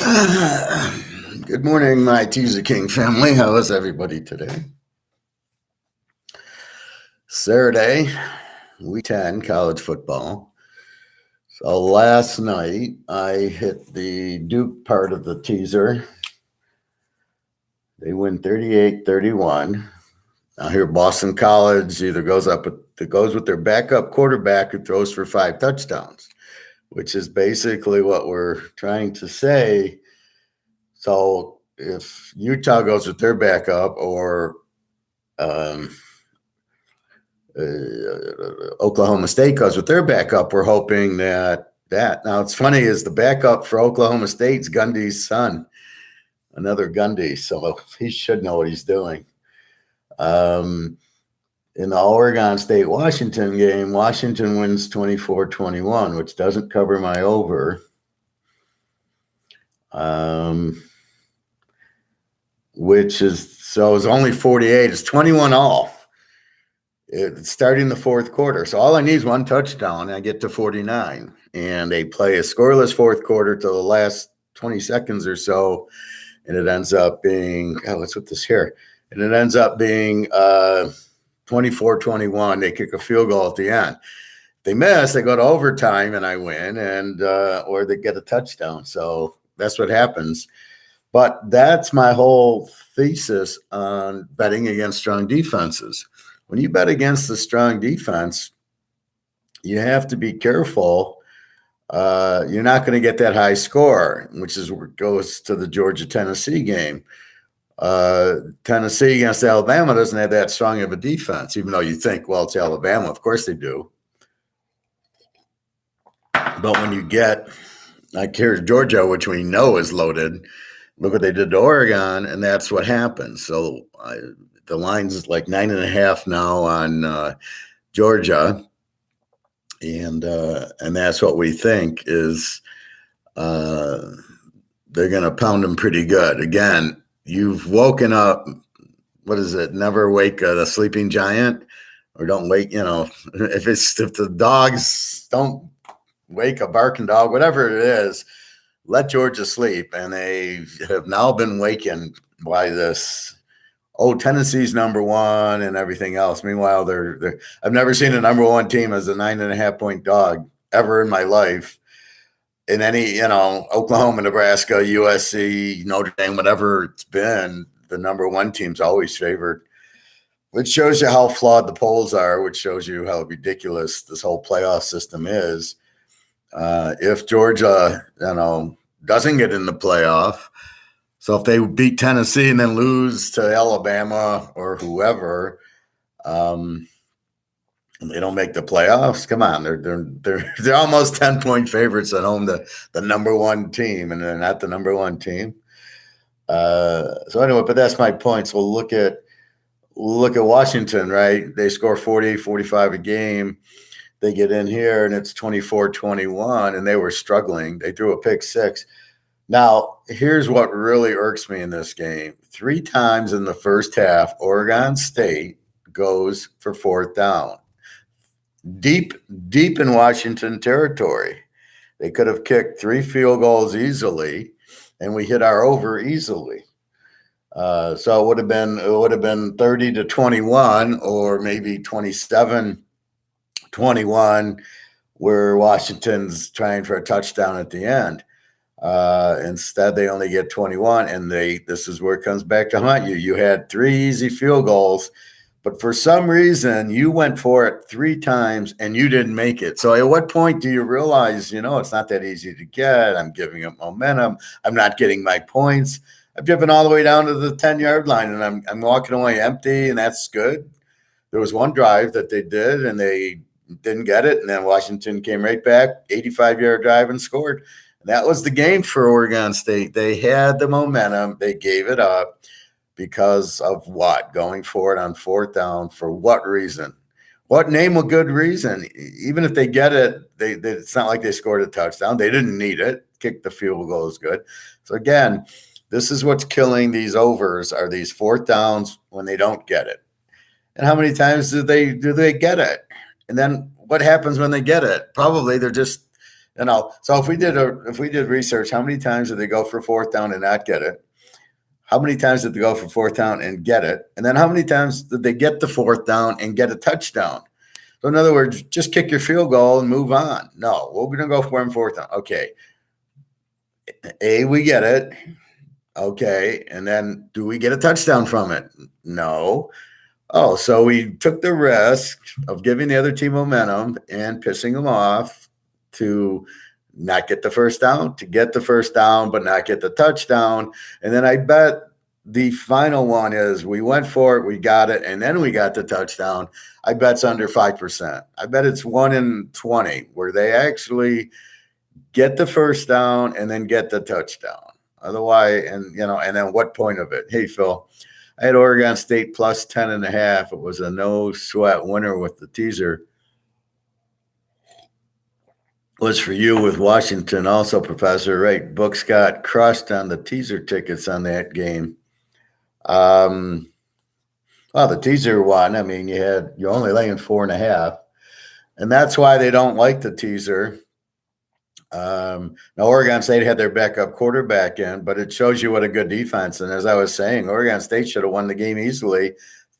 Good morning, my Teaserking family. How is everybody today? Saturday, week 10, college football. So last night, I hit the Duke part of the teaser. They win 38-31. Now here, Boston College either goes with their backup quarterback who throws for 5 touchdowns, which is basically what we're trying to say. So if Utah goes with their backup or Oklahoma State goes with their backup, we're hoping that. Now, it's funny is the backup for Oklahoma State's Gundy's son, another Gundy, so he should know what he's doing. In the Oregon State-Washington game, Washington wins 24-21, which doesn't cover my over. Which is, so it's only 48. It's 21 all. It's starting the fourth quarter. So all I need is one touchdown, and I get to 49. And they play a scoreless fourth quarter to the last 20 seconds or so, and it ends up being, what's with this here? And it ends up being 24-21. They kick a field goal at the end. If they miss, they go to overtime, and I win, and or they get a touchdown. So that's what happens. But that's my whole thesis on betting against strong defenses. When you bet against the strong defense, you have to be careful. You're not going to get that high score, which is what goes to the Georgia-Tennessee game. Tennessee against Alabama doesn't have that strong of a defense, even though you think, well, it's Alabama. Of course they do. But when you get, like here's Georgia, which we know is loaded, look what they did to Oregon, and that's what happened. So the line's is like 9.5 now on Georgia, and that's what we think is they're going to pound them pretty good. Again, you've woken up. What is it? Never wake the sleeping giant, or don't wake. If the dogs don't wake a barking dog, whatever it is. Let Georgia sleep, and they have now been wakened by this. Oh, Tennessee's number one and everything else. Meanwhile, they're I've never seen a number one team as a 9.5-point dog ever in my life. In any, Oklahoma, Nebraska, USC, Notre Dame, whatever it's been, the number one team's always favored, which shows you how flawed the polls are, which shows you how ridiculous this whole playoff system is. If Georgia, doesn't get in the playoff, so if they beat Tennessee and then lose to Alabama or whoever, and they don't make the playoffs, come on, they're almost 10-point favorites at home to the number one team, and they're not the number one team. So anyway, but that's my point. So look at Washington, right? They score 40, 45 a game. They get in here, and it's 24-21, and they were struggling. They threw a pick 6. Now, here's what really irks me in this game. 3 times in the first half, Oregon State goes for 4th down. Deep in Washington territory. They could have kicked 3 field goals easily, and we hit our over easily. So it would have been 30-21 or maybe 27-21, where Washington's trying for a touchdown at the end. Instead, they only get 21, and this is where it comes back to haunt you. You had 3 easy field goals, but for some reason, you went for it 3 times, and you didn't make it. So at what point do you realize, it's not that easy to get? I'm giving up momentum. I'm not getting my points. I've driven all the way down to the 10-yard line, and I'm walking away empty, and that's good. There was one drive that they did, and they didn't get it, and then Washington came right back, 85-yard drive, and scored. And that was the game for Oregon State. They had the momentum. They gave it up because of what? Going for it on 4th down for what reason? What name a good reason? Even if they get it, it's not like they scored a touchdown. They didn't need it. Kick the field goal is good. So, again, this is what's killing these overs are these 4th downs when they don't get it. And how many times do they get it? And then what happens when they get it? Probably they're just So if we did research, how many times did they go for fourth down and not get it? How many times did they go for fourth down and get it? And then how many times did they get the fourth down and get a touchdown? So in other words, just kick your field goal and move on. No, we're going to go for fourth down. Okay. A, we get it. Okay. And then do we get a touchdown from it? No. Oh, so we took the risk of giving the other team momentum and pissing them off to not get the first down, to get the first down, but not get the touchdown. And then I bet the final one is we went for it, we got it, and then we got the touchdown. I bet it's under 5%. I bet it's 1 in 20 where they actually get the first down and then get the touchdown. Otherwise, and then what point of it? Hey, Phil, I had Oregon State plus 10.5. It was a no sweat winner with the teaser. Was for you with Washington also, Professor, right? Books got crushed on the teaser tickets on that game. Well, the teaser one, I mean, you're only laying 4.5, and that's why they don't like the teaser. Now Oregon State had their backup quarterback in, but it shows you what a good defense. And as I was saying, Oregon State should have won the game easily.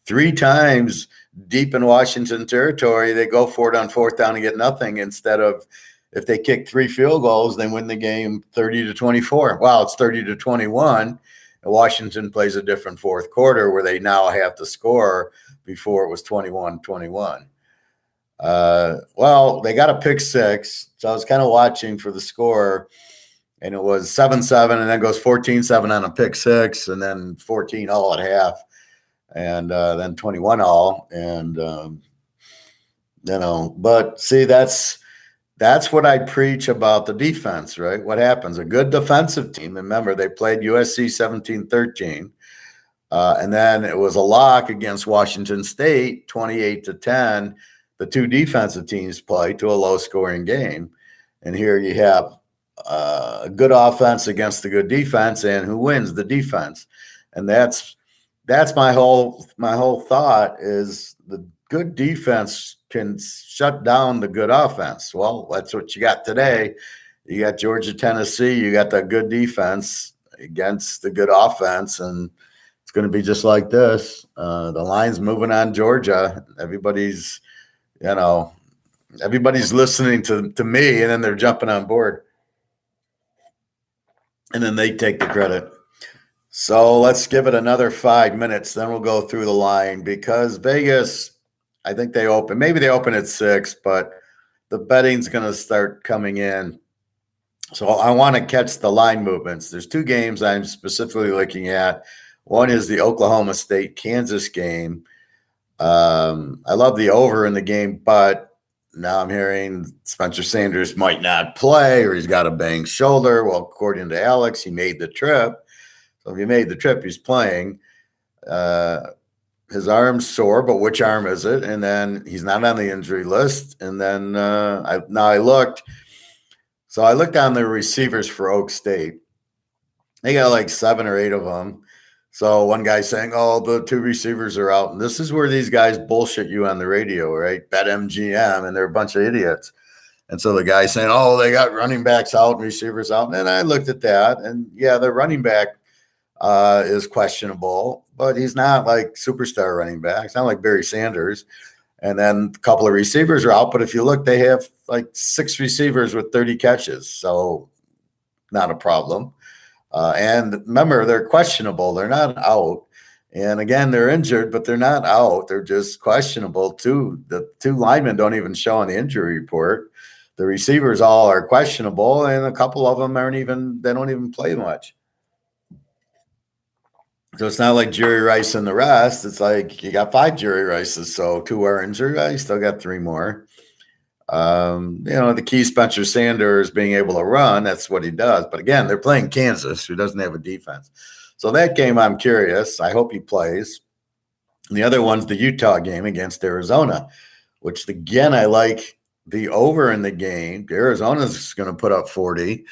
3 times deep in Washington territory, they go for it on fourth down and get nothing instead of, if they kick 3 field goals, they win the game 30-24. Well, it's 30-21. And Washington plays a different fourth quarter where they now have to score. Before it was 21-21. Well, they got a pick 6. So I was kind of watching for the score, and it was 7-7, and then goes 14-7 on a pick 6, and then 14 all at half, and then 21 all. And, but see, that's what I preach about the defense, right? What happens? A good defensive team. Remember, they played USC 17-13. And then it was a lock against Washington State, 28-10. The 2 defensive teams play to a low-scoring game. And here you have a good offense against the good defense, and who wins? The defense. And that's my whole thought is the good defense can shut down the good offense. Well, that's what you got today. You got Georgia, Tennessee. You got the good defense against the good offense, and it's going to be just like this. The line's moving on Georgia. Everybody's listening to me, and then they're jumping on board. And then they take the credit. So let's give it another 5 minutes. Then we'll go through the line because Vegas, I think maybe they open at 6, but the betting's going to start coming in. So I want to catch the line movements. There's 2 games I'm specifically looking at. One is the Oklahoma State-Kansas game. I love the over in the game, but now I'm hearing Spencer Sanders might not play or he's got a banged shoulder. Well, according to Alex, he made the trip. So if he made the trip, he's playing. His arm's sore, but which arm is it? And then he's not on the injury list. And then I looked. So I looked on the receivers for Oak State. They got like 7 or 8 of them. So one guy's saying, oh, the 2 receivers are out. And this is where these guys bullshit you on the radio, right? BetMGM, and they're a bunch of idiots. And so the guy's saying, oh, they got running backs out and receivers out. And I looked at that. And, yeah, the running back is questionable, but he's not like superstar running back. It's not like Barry Sanders. And then a couple of receivers are out. But if you look, they have like 6 receivers with 30 catches. So not a problem. And remember, they're questionable. They're not out. And again, they're injured, but they're not out. They're just questionable too. The 2 linemen don't even show on the injury report. The receivers all are questionable, and a couple of them they don't even play much. So it's not like Jerry Rice and the rest. It's like you got 5 Jerry Rices. So 2 are injured. You still got 3 more. The key, Spencer Sanders being able to run, that's what he does. But again, they're playing Kansas, who doesn't have a defense. So that game, I'm curious. I hope he plays. And the other one's the Utah game against Arizona, which again, I like the over in the game. Arizona's going to put up 40,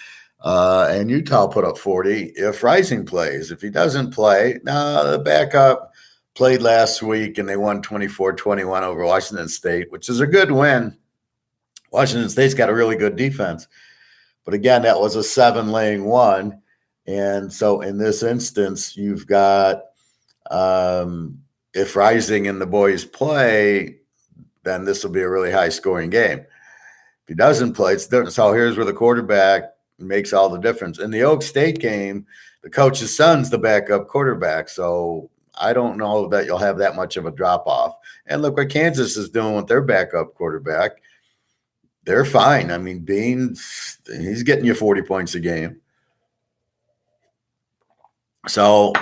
and Utah put up 40 if Rising plays. If he doesn't play, the backup played last week, and they won 24-21 over Washington State, which is a good win. Washington State's got a really good defense. But again, that was a 7 laying 1. And so in this instance, you've got if Rising and the boys play, then this will be a really high scoring game. If he doesn't play, it's different. So here's where the quarterback makes all the difference. In the Oak State game, the coach's son's the backup quarterback. So I don't know that you'll have that much of a drop off. And look what Kansas is doing with their backup quarterback. They're fine. I mean, Beans, he's getting you 40 points a game. So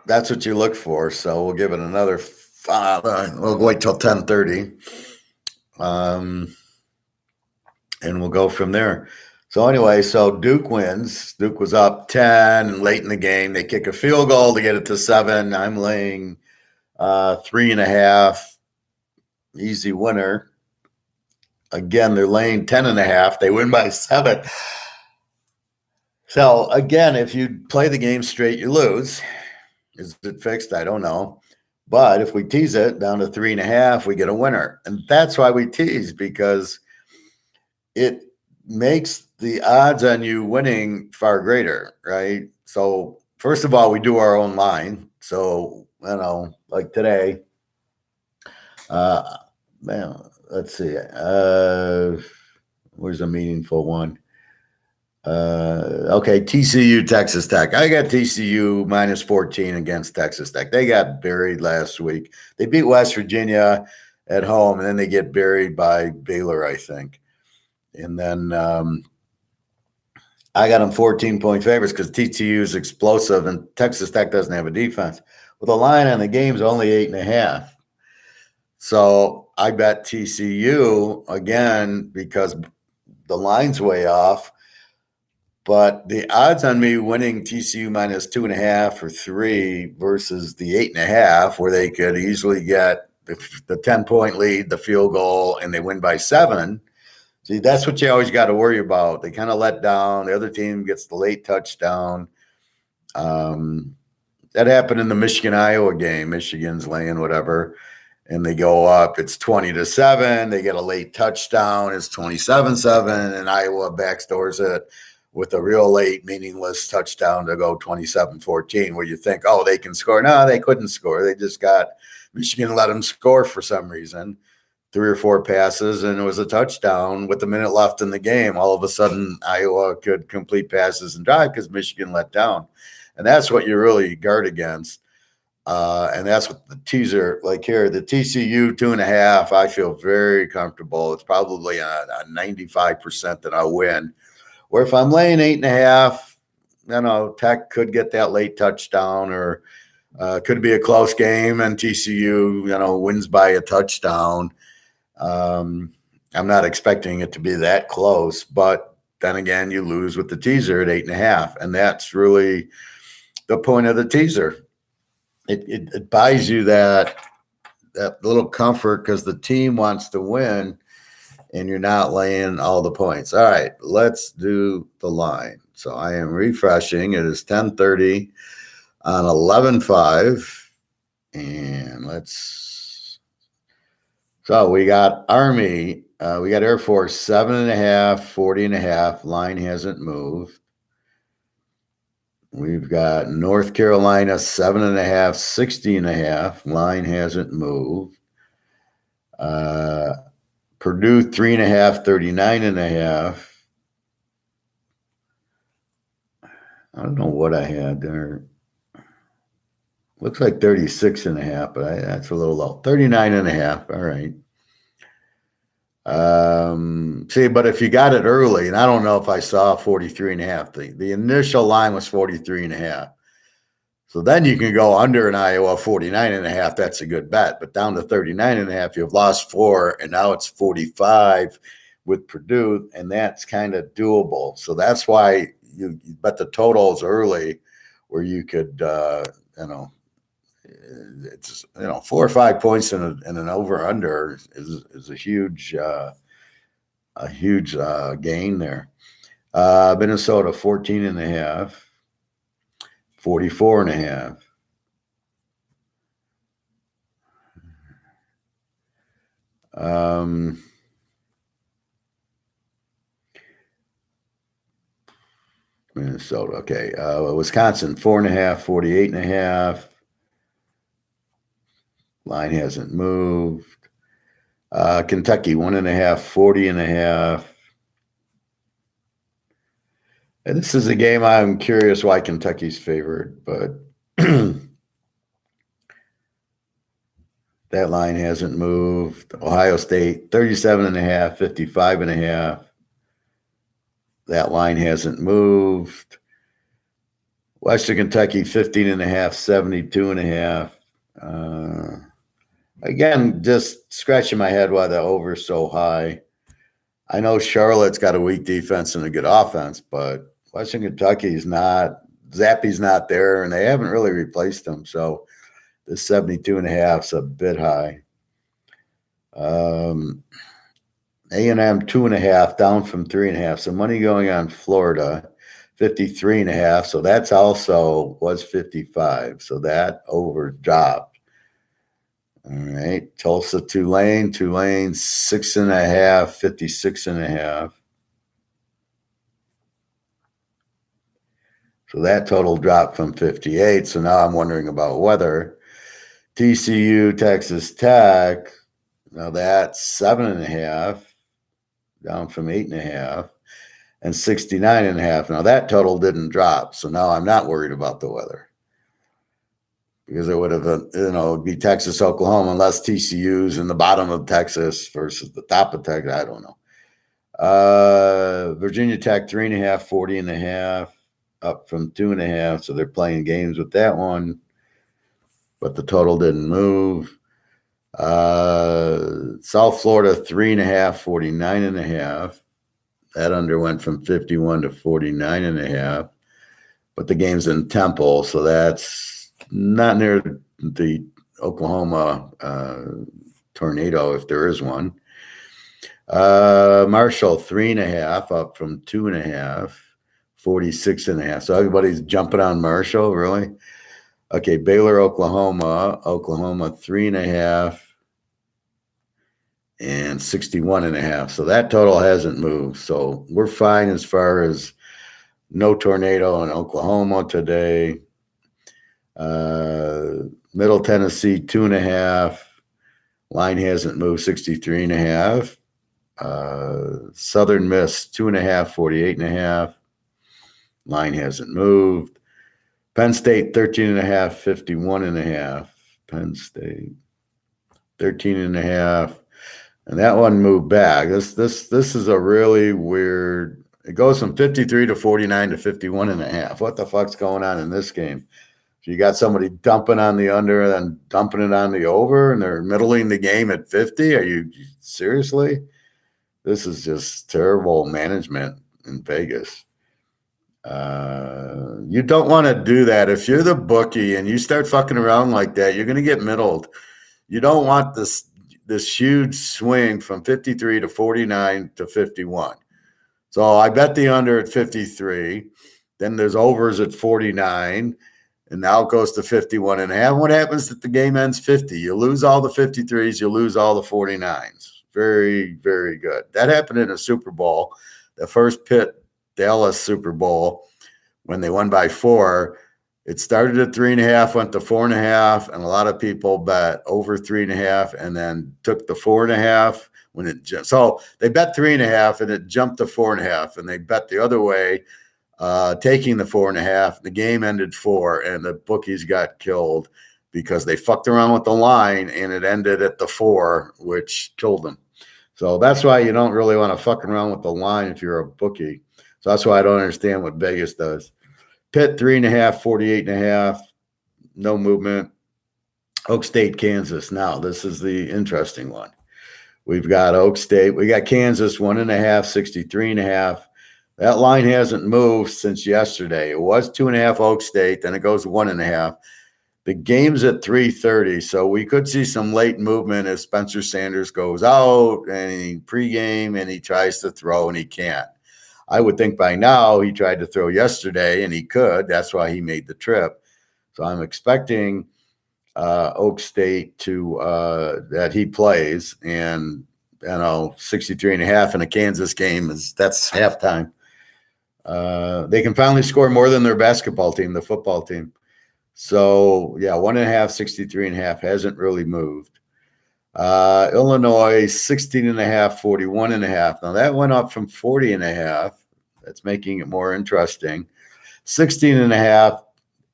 that's what you look for. So we'll give it another 5. We'll wait till 10:30. And we'll go from there. So anyway, so Duke wins. Duke was up 10, and late in the game, they kick a field goal to get it to 7. I'm laying 3.5. Easy winner. Again, they're laying 10.5. They win by 7. So again, if you play the game straight, you lose. Is it fixed? I don't know. But if we tease it down to 3.5, we get a winner. And that's why we tease, because it makes the odds on you winning far greater, right? So first of all, we do our own line. So, like today, let's see. Where's a meaningful one? Okay, TCU, Texas Tech. I got TCU minus 14 against Texas Tech. They got buried last week. They beat West Virginia at home, and then they get buried by Baylor, I think. And then I got them 14-point favorites because TCU is explosive and Texas Tech doesn't have a defense. Well, the line on the game is only 8.5. So I bet TCU again because the line's way off. But the odds on me winning TCU minus 2.5 or 3 versus the 8.5, where they could easily get the 10-point lead, the field goal, and they win by 7. See, that's what you always got to worry about. They kind of let down. The other team gets the late touchdown. That happened in the Michigan-Iowa game. Michigan's laying whatever, and they go up. It's 20-7. They get a late touchdown. It's 27-7, and Iowa backdoors it with a real late, meaningless touchdown to go 27-14, where you think, oh, they can score. No, they couldn't score. They just got Michigan let them score for some reason. 3 or 4 passes, and it was a touchdown with a minute left in the game. All of a sudden, Iowa could complete passes and drive because Michigan let down. And that's what you really guard against. And that's what the teaser, like here, the TCU 2.5, I feel very comfortable. It's probably a 95% that I'll win. Or if I'm laying 8.5, Tech could get that late touchdown, or could be a close game and TCU, wins by a touchdown. I'm not expecting it to be that close, but then again, you lose with the teaser at 8.5, and that's really the point of the teaser. It buys you that little comfort because the team wants to win, and you're not laying all the points. All right, let's do the line. So I am refreshing. It is 10:30 on 11/5, and So we got Army, we got Air Force 7.5, 40.5. Line hasn't moved. We've got North Carolina 7.5, 60.5. Line hasn't moved. Purdue 3.5, 39.5. I don't know what I had there. Looks like 36.5, but that's a little low. 39.5. All right. See, but if you got it early, and I don't know if I saw 43.5, the initial line was 43.5. So then you can go under an Iowa 49.5. That's a good bet. But down to 39.5, you've lost 4, and now it's 45 with Purdue, and that's kind of doable. So that's why you bet the totals early, where you could, it's 4 or 5 points in an over under is a huge gain there. Minnesota 14.5, 44.5. Minnesota. Okay. Wisconsin, 4.5, 48.5. Line hasn't moved. Kentucky, 1.5, 40.5. And this is a game I'm curious why Kentucky's favored, but that line hasn't moved. Ohio State, 37.5, 55.5. That line hasn't moved. Western Kentucky, 15.5, 72.5. Again, just scratching my head why the over's so high. I know Charlotte's got a weak defense and a good offense, but Western Kentucky's not. Zappy's not there, and they haven't really replaced him. So the 72.5 is a bit high. A&M 2.5 down from 3.5. So money going on Florida, 53.5. So that's also was 55. So that over dropped. All right. Tulsa, Tulane, 6.5, 56.5. So that total dropped from 58. So now I'm wondering about weather. TCU, Texas Tech. Now that's 7.5, down from 8.5, and 69.5. Now that total didn't drop. So now I'm not worried about the weather. Because it would have, it'd be Texas, Oklahoma, unless TCU's in the bottom of Texas versus the top of Texas. I don't know. Virginia Tech, 3.5, 40.5, up from 2.5. So they're playing games with that one. But the total didn't move. South Florida, 3.5, 49.5. That underwent from 51 to 49.5. But the game's in Temple, so that's not near the Oklahoma tornado, if there is one. Marshall, 3.5, up from 2.5, 46.5. So everybody's jumping on Marshall, really? Okay, Baylor, Oklahoma, 3.5 and 61.5. So that total hasn't moved. So we're fine as far as no tornado in Oklahoma today. Middle Tennessee, 2.5. Line hasn't moved, 63.5. Southern Miss, 2.5, 48.5. Line hasn't moved. Penn State, 13.5, 51.5. Penn State, 13.5. And that one moved back. This is a really weird. It goes from 53 to 49 to 51.5. What the fuck's going on in this game? So you got somebody dumping on the under and then dumping it on the over, and they're middling the game at 50. Are you seriously? This is just terrible management in Vegas. You don't want to do that. If you're the bookie and you start fucking around like that, you're going to get middled. You don't want this huge swing from 53 to 49 to 51. So I bet the under at 53. Then there's overs at 49. And now it goes to 51.5. What happens if the game ends 50? You lose all the 53s. You lose all the 49s. Very, very good. That happened in a Super Bowl. The first Pitt-Dallas Super Bowl, when they won by 4, it started at 3.5, went to 4.5, and a lot of people bet over 3.5 and then took the 4.5 when it jumped. So they bet 3.5 and it jumped to 4.5, and they bet the other way, taking the 4.5. The game ended 4, and the bookies got killed because they fucked around with the line, and it ended at the 4, which killed them. So that's why you don't really want to fuck around with the line if you're a bookie. So that's why I don't understand what Vegas does. Pitt, 3.5, 48.5, no movement. Oak State, Kansas. Now, this is the interesting one. We've got Oak State. We got Kansas, 1.5, 63.5. That line hasn't moved since yesterday. It was 2.5 Oak State, then it goes to 1.5. The game's at 3:30, so we could see some late movement if Spencer Sanders goes out and he pregame and he tries to throw and he can't. I would think by now he tried to throw yesterday and he could. That's why he made the trip. So I'm expecting Oak State to that he plays, and 63.5 in a Kansas game that's halftime. They can finally score more than their basketball team, the football team. So, yeah, 1.5, 63.5 hasn't really moved. Illinois, 16.5, 41.5. Now, that went up from 40.5. That's making it more interesting. 16.5,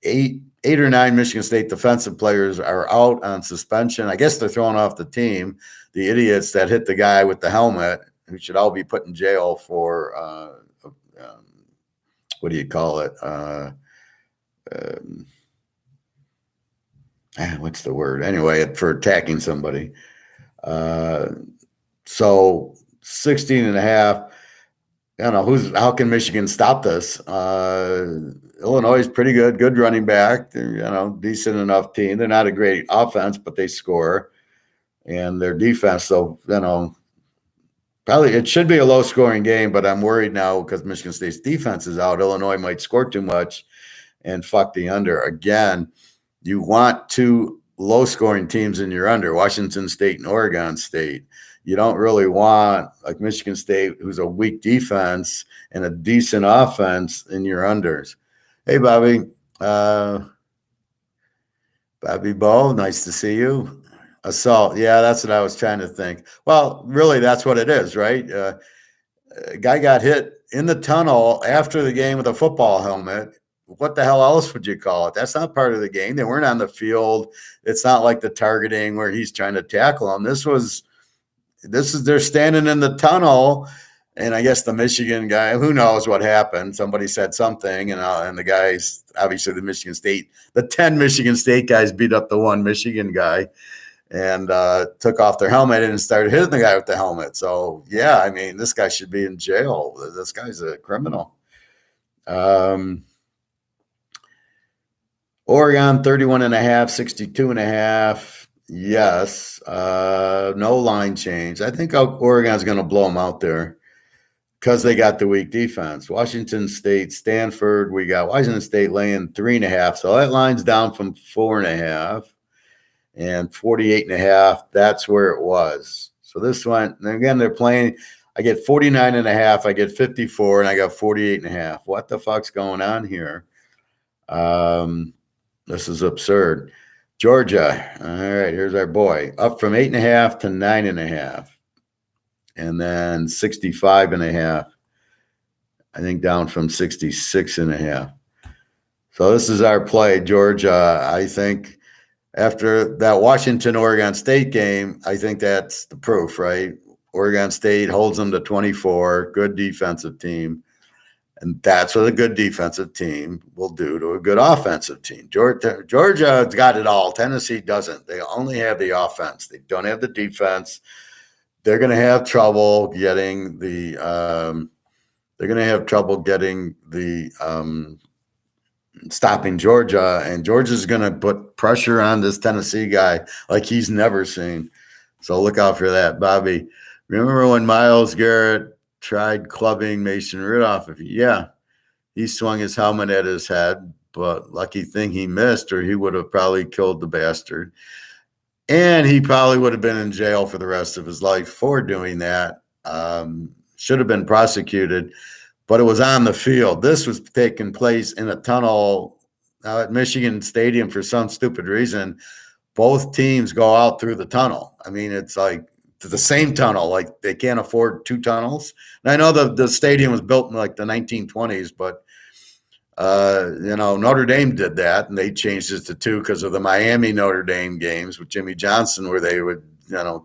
eight or nine Michigan State defensive players are out on suspension. I guess they're thrown off the team. The idiots that hit the guy with the helmet, who should all be put in jail for what do you call it? What's the word? Anyway, for attacking somebody. So 16.5. I don't know how can Michigan stop this? Illinois is pretty good running back. They're, decent enough team. They're not a great offense, but they score. And their defense, so, probably it should be a low scoring game, but I'm worried now because Michigan State's defense is out. Illinois might score too much and fuck the under. Again, you want two low scoring teams in your under, Washington State and Oregon State. You don't really want like Michigan State, who's a weak defense and a decent offense, in your unders. Hey, Bobby. Bobby Bo, nice to see you. Assault. Yeah, that's what I was trying to think. Well, really, that's what it is, right? A guy got hit in the tunnel after the game with a football helmet. What the hell else would you call it? That's not part of the game. They weren't on the field. It's not like the targeting where he's trying to tackle him. They're standing in the tunnel, and I guess the Michigan guy, who knows what happened? Somebody said something, and the guys, obviously the 10 Michigan State guys beat up the one Michigan guy and took off their helmet and started hitting the guy with the helmet. So, yeah, I mean, this guy should be in jail. This guy's a criminal. Oregon, 31.5, 62.5. Yes. No line change. I think Oregon's going to blow them out there because they got the weak defense. Washington State, Stanford, we got Washington State laying 3.5. So that line's down from 4.5. And 48.5, that's where it was. So this one, and again, they're playing. I get 49.5, I get 54, and I got 48.5. What the fuck's going on here? This is absurd. Georgia. All right, here's our boy. Up from 8.5 to 9.5. And then 65.5. I think down from 66.5. So this is our play, Georgia. I think after that Washington-Oregon State game, I think that's the proof, right? Oregon State holds them to 24, good defensive team. And that's what a good defensive team will do to a good offensive team. Georgia's got it all. Tennessee doesn't. They only have the offense. They don't have the defense. They're going to have trouble getting stopping Georgia, and Georgia's going to put pressure on this Tennessee guy like he's never seen. So look out for that, Bobby. Remember when Myles Garrett tried clubbing Mason Rudolph? He swung his helmet at his head, but lucky thing he missed, or he would have probably killed the bastard. And he probably would have been in jail for the rest of his life for doing that. Should have been prosecuted. But it was on the field. This was taking place in a tunnel at Michigan Stadium for some stupid reason. Both teams go out through the tunnel. I mean, it's like the same tunnel. Like they can't afford two tunnels. And I know the stadium was built in like the 1920s, but Notre Dame did that, and they changed it to two because of the Miami Notre Dame games with Jimmy Johnson, where they would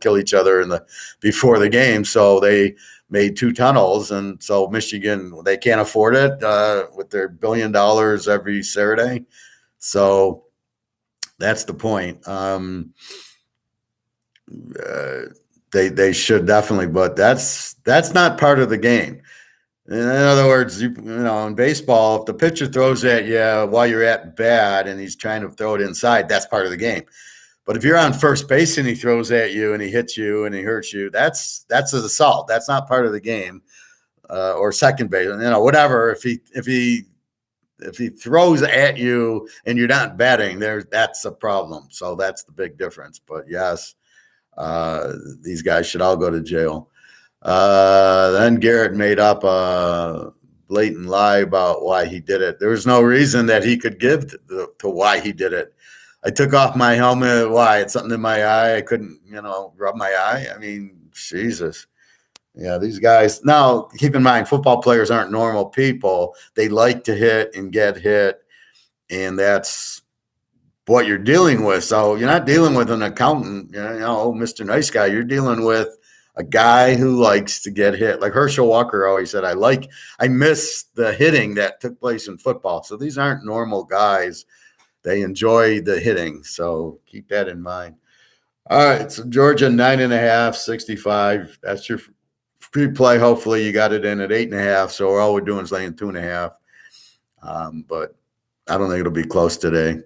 kill each other before the game. So they made two tunnels, and so Michigan, they can't afford it with their $1 billion every Saturday. So that's the point. They should definitely, but that's not part of the game. In other words, in baseball, if the pitcher throws at you while you're at bat and he's trying to throw it inside, that's part of the game. But if you're on first base and he throws at you and he hits you and he hurts you, that's an assault. That's not part of the game. Or second base, whatever. If he throws at you and you're not batting, that's a problem. So that's the big difference. But yes, these guys should all go to jail. Then Garrett made up a blatant lie about why he did it. There was no reason that he could give to why he did it. I took off my helmet. Why? It's something in my eye. I couldn't, rub my eye. I mean, Jesus. Yeah, these guys. Now, keep in mind, football players aren't normal people. They like to hit and get hit, and that's what you're dealing with. So you're not dealing with an accountant, Mr. Nice Guy. You're dealing with a guy who likes to get hit. Like Herschel Walker always said, I miss the hitting that took place in football. So these aren't normal guys. They enjoy the hitting. So keep that in mind. All right. So Georgia 9.5, 65. That's your free play. Hopefully you got it in at 8.5. So all we're doing is laying 2.5. But I don't think it'll be close today.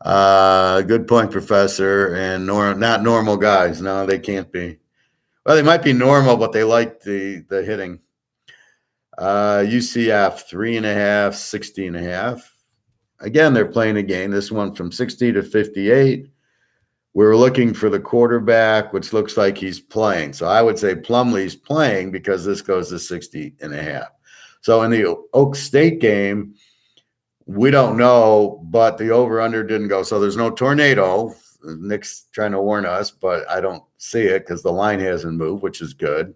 Good point, Professor. And not normal guys. No, they can't be. Well, they might be normal, but they like the hitting. UCF 3.5, 60.5. Again, they're playing a game. This one from 60 to 58. We're looking for the quarterback, which looks like he's playing. So I would say Plumlee's playing because this goes to 60.5. So in the Oak State game, we don't know, but the over-under didn't go. So there's no tornado. Nick's trying to warn us, but I don't see it because the line hasn't moved, which is good.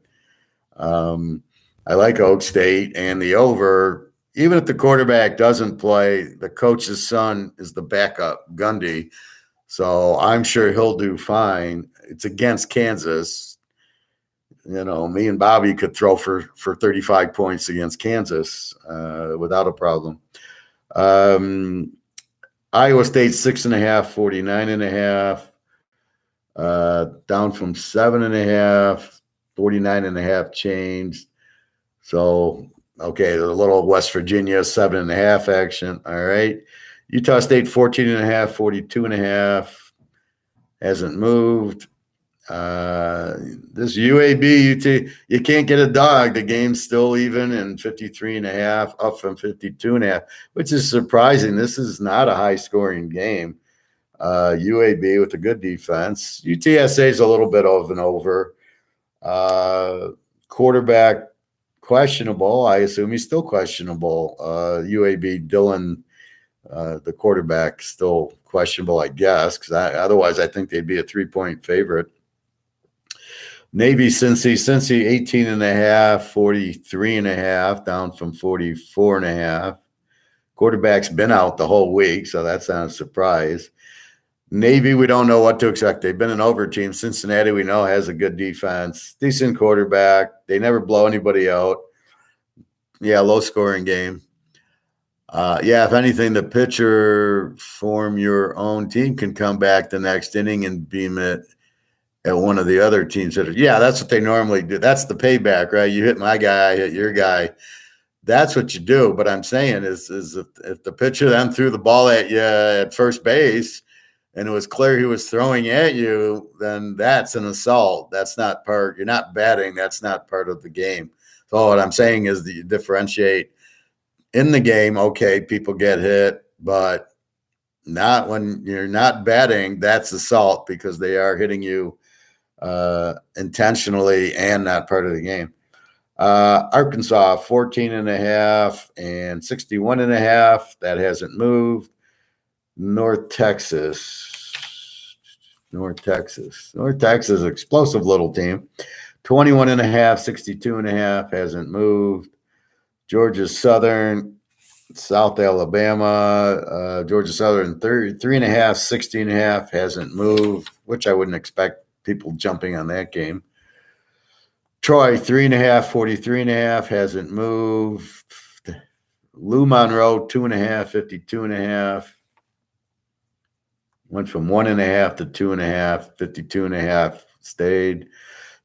I like Oak State and the over. Even if the quarterback doesn't play, the coach's son is the backup, Gundy. So I'm sure he'll do fine. It's against Kansas. Me and Bobby could throw for 35 points against Kansas without a problem. Iowa State 6.5, 49.5. Down from 7.5, 49.5 changed. So, okay, a little West Virginia 7.5 action. All right. Utah State 14.5, 42.5. Hasn't moved. This UAB, UT, you can't get a dog. The game's still even and 53.5, up from 52.5, which is surprising. This is not a high-scoring game. UAB with a good defense. UTSA is a little bit of an over. Quarterback questionable. I assume he's still questionable. UAB, Dylan, the quarterback, still questionable, I guess, because otherwise I think they'd be a 3-point favorite. Navy, Cincy 18.5, 43.5, down from 44.5. Quarterback's been out the whole week, so that's not a surprise. Navy, we don't know what to expect. They've been an over team. Cincinnati, we know, has a good defense, decent quarterback. They never blow anybody out. Yeah, low-scoring game. If anything, the pitcher from your own team can come back the next inning and beam it at one of the other teams. That's what they normally do. That's the payback, right? You hit my guy, I hit your guy. That's what you do. But I'm saying is if the pitcher then threw the ball at you at first base and it was clear he was throwing at you, then that's an assault. That's not part. You're not batting. That's not part of the game. So what I'm saying is that you differentiate in the game. Okay, people get hit, but not when you're not batting. That's assault because they are hitting you intentionally and not part of the game. Arkansas 14.5 and 61.5. That hasn't moved. North Texas, explosive little team. 21.5, 62.5 hasn't moved. Georgia Southern, South Alabama, Georgia Southern 3.5, 60.5 hasn't moved, which I wouldn't expect people jumping on that game. Troy 3.5, 43.5 hasn't moved. Lou Monroe 2.5, 52.5. Went from 1.5 to 2.5, 52.5 stayed.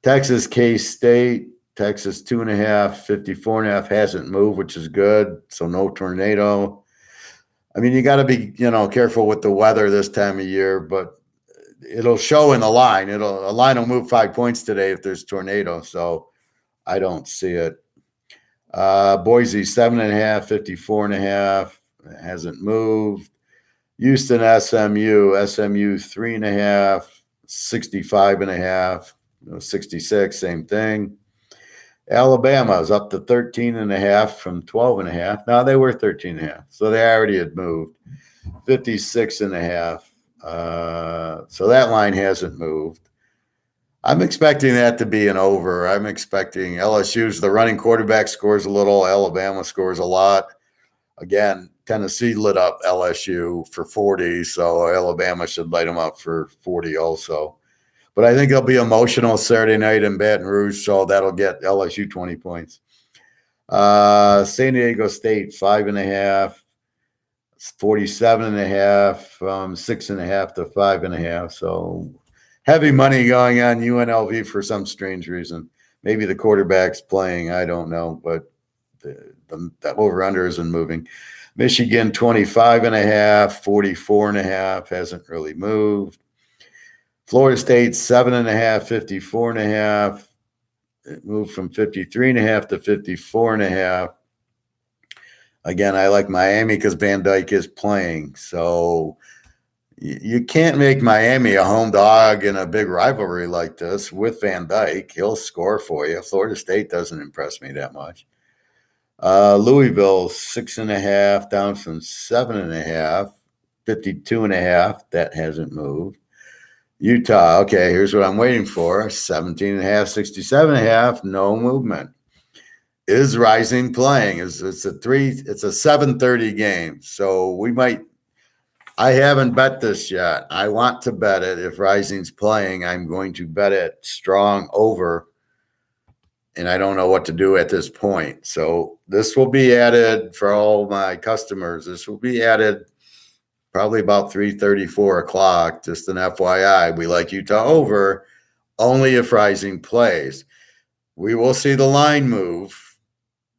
Texas K-State, Texas 2.5, 54.5 hasn't moved, which is good. So no tornado. I mean, you got to be, careful with the weather this time of year, but it'll show in the line. A line will move 5 points today if there's tornado. So I don't see it. Boise 7.5, 54.5 hasn't moved. Houston SMU 3.5, 65.5, 66, same thing. Alabama's up to 13.5 from 12.5. Now they were 13.5, so they already had moved. 56.5. So that line hasn't moved. I'm expecting that to be an over. I'm expecting LSU's the running quarterback scores a little. Alabama scores a lot. Again, Tennessee lit up LSU for 40, so Alabama should light them up for 40 also. But I think it'll be emotional Saturday night in Baton Rouge, so that'll get LSU 20 points. San Diego State, 5.5. 47.5 from 6.5 to 5.5. So heavy money going on UNLV for some strange reason. Maybe the quarterback's playing. I don't know, but the over-under isn't moving. Michigan, 25.5, 44.5, hasn't really moved. Florida State, 7.5, 54.5. It moved from 53.5 to 54.5. Again, I like Miami because Van Dyke is playing. So you can't make Miami a home dog in a big rivalry like this with Van Dyke. He'll score for you. Florida State doesn't impress me that much. Louisville, 6.5, down from 7.5, 52.5. That hasn't moved. Utah, okay, here's what I'm waiting for. 17.5, 67.5, no movement. Is Rising playing? It's a 7:30 game. So we might. I haven't bet this yet. I want to bet it. If Rising's playing, I'm going to bet it strong over. And I don't know what to do at this point. So this will be added for all my customers. This will be added probably about 3:30, 4 o'clock. Just an FYI. We like Utah over only if Rising plays. We will see the line move.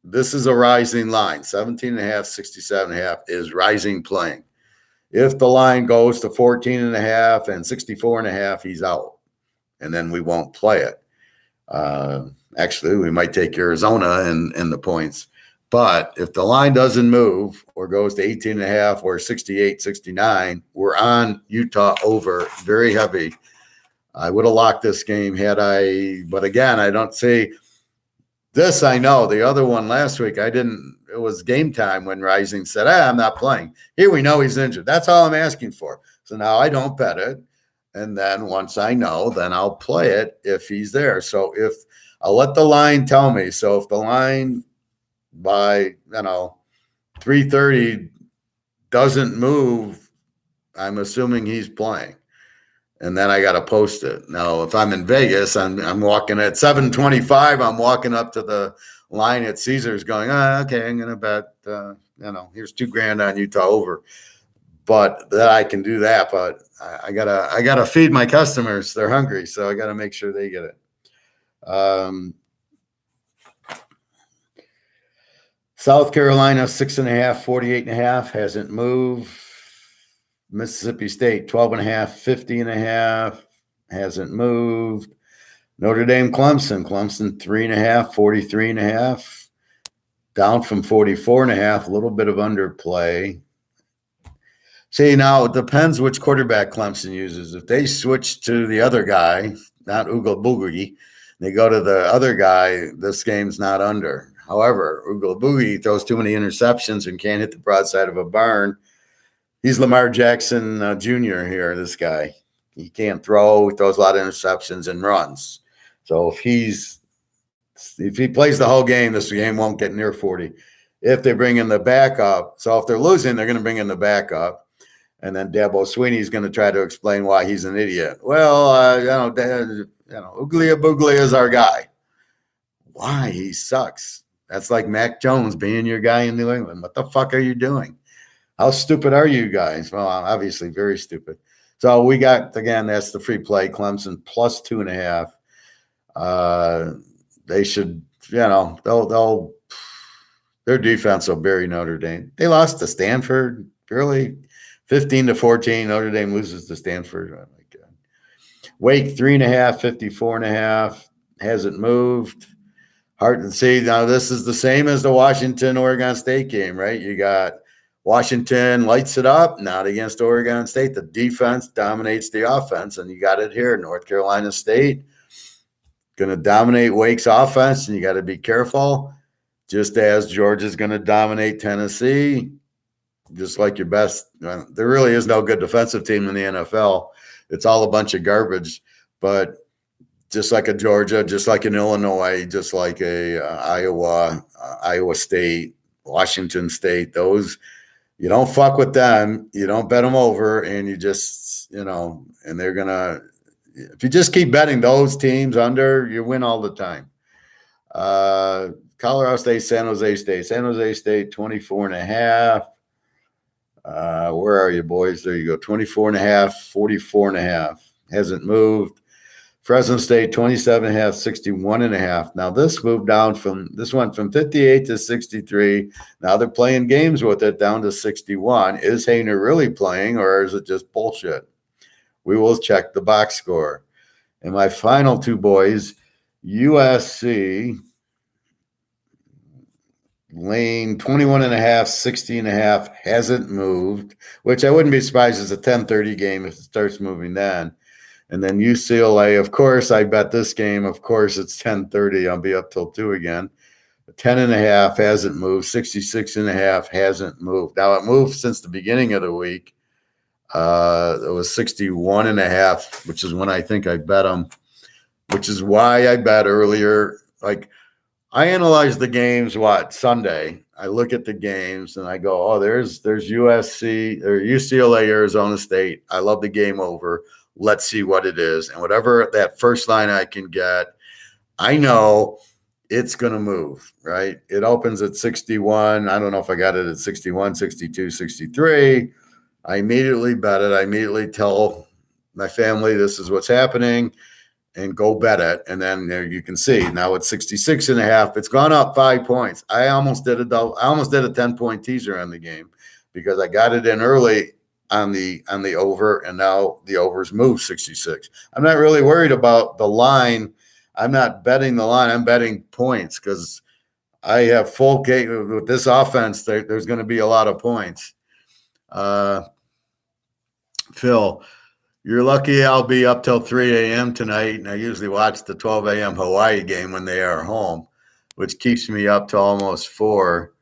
This is a Rising line. 17.5, 67.5 is Rising playing. If the line goes to 14.5 and 64.5, he's out. And then we won't play it. Actually, we might take Arizona in the points. But if the line doesn't move or goes to 18.5 or 68, 69, we're on Utah over very heavy. I would have locked this game but again, I don't see this. I know the other one last week, it was game time when Rising said, I'm not playing. Here we know he's injured. That's all I'm asking for. So now I don't bet it. And then once I know, then I'll play it if he's there. So if I'll let the line tell me. So if the line by 3:30 doesn't move, I'm assuming he's playing. And then I got to post it. Now, if I'm in Vegas, I'm walking at 7:25. I'm walking up to the line at Caesars, going, okay, I'm going to bet. Here's $2,000 on Utah over. But that I can do that. But I gotta feed my customers. They're hungry, so I got to make sure they get it. South Carolina, 6.5, 48.5, hasn't moved. Mississippi State, 12.5, 50.5, hasn't moved. Notre Dame, Clemson, 3.5, 43.5, down from 44.5, a little bit of underplay. See, now it depends which quarterback Clemson uses. If they switch to the other guy, not Oogle Boogie, they go to the other guy, this game's not under. However, Oogle Boogie throws too many interceptions and can't hit the broadside of a barn. He's Lamar Jackson Jr. here, this guy. He can't throw. He throws a lot of interceptions and runs. So if he plays the whole game, this game won't get near 40. If they bring in the backup, so if they're losing, they're going to bring in the backup. And then Dabo Sweeney's going to try to explain why he's an idiot. Well, Ooglia Booglia is our guy. Why? He sucks. That's like Mac Jones being your guy in New England. What the fuck are you doing? How stupid are you guys? Well, obviously very stupid. So we got, again, that's the free play, Clemson plus 2.5. They should, they'll their defense will bury Notre Dame. They lost to Stanford, really 15-14. Notre Dame loses to Stanford. Oh my God. Wake 3.5, 54.5, hasn't moved. Hard to see. Now this is the same as the Washington-Oregon State game, right? You got Washington lights it up, not against Oregon State. The defense dominates the offense, and you got it here. North Carolina State going to dominate Wake's offense, and you got to be careful. Just as Georgia's going to dominate Tennessee, just like your best. There really is no good defensive team in the NFL. It's all a bunch of garbage. But just like a Georgia, just like an Illinois, just like a Iowa State, Washington State, those you don't fuck with them. You don't bet them over, and you just, and they're going to, if you just keep betting those teams under, you win all the time. Colorado State, San Jose State, 24.5. Where are you, boys? There you go. 24.5, 44.5. Hasn't moved. Fresno State, 27.5, 61.5. Now this moved down this went from 58 to 63. Now they're playing games with it down to 61. Is Hayner really playing, or is it just bullshit? We will check the box score. And my final two boys, USC, lane 21.5, 60.5, hasn't moved, which I wouldn't be surprised it's a 10:30 game if it starts moving then. And then UCLA, of course, I bet this game. Of course, it's 10:30. I'll be up till 2 again. 10.5 hasn't moved. 66.5 hasn't moved. Now it moved since the beginning of the week. It was 61.5, which is when I think I bet them, which is why I bet earlier. Like, I analyze the games, Sunday. I look at the games and I go, oh, there's USC or UCLA, Arizona State. I love the game over. Let's see what it is. And whatever that first line I can get, I know it's going to move, right? It opens at 61. I don't know if I got it at 61, 62, 63. I immediately bet it. I immediately tell my family this is what's happening and go bet it. And then there you can see now it's 66.5. It's gone up 5 points. I almost did a 10-point teaser on the game because I got it in early on the over, and now the overs move 66. I'm not really worried about the line. I'm not betting the line. I'm betting points because I have full game with this offense. There's going to be a lot of points. Phil, you're lucky I'll be up till 3 a.m. tonight, and I usually watch the 12 a.m. Hawaii game when they are home, which keeps me up to almost 4.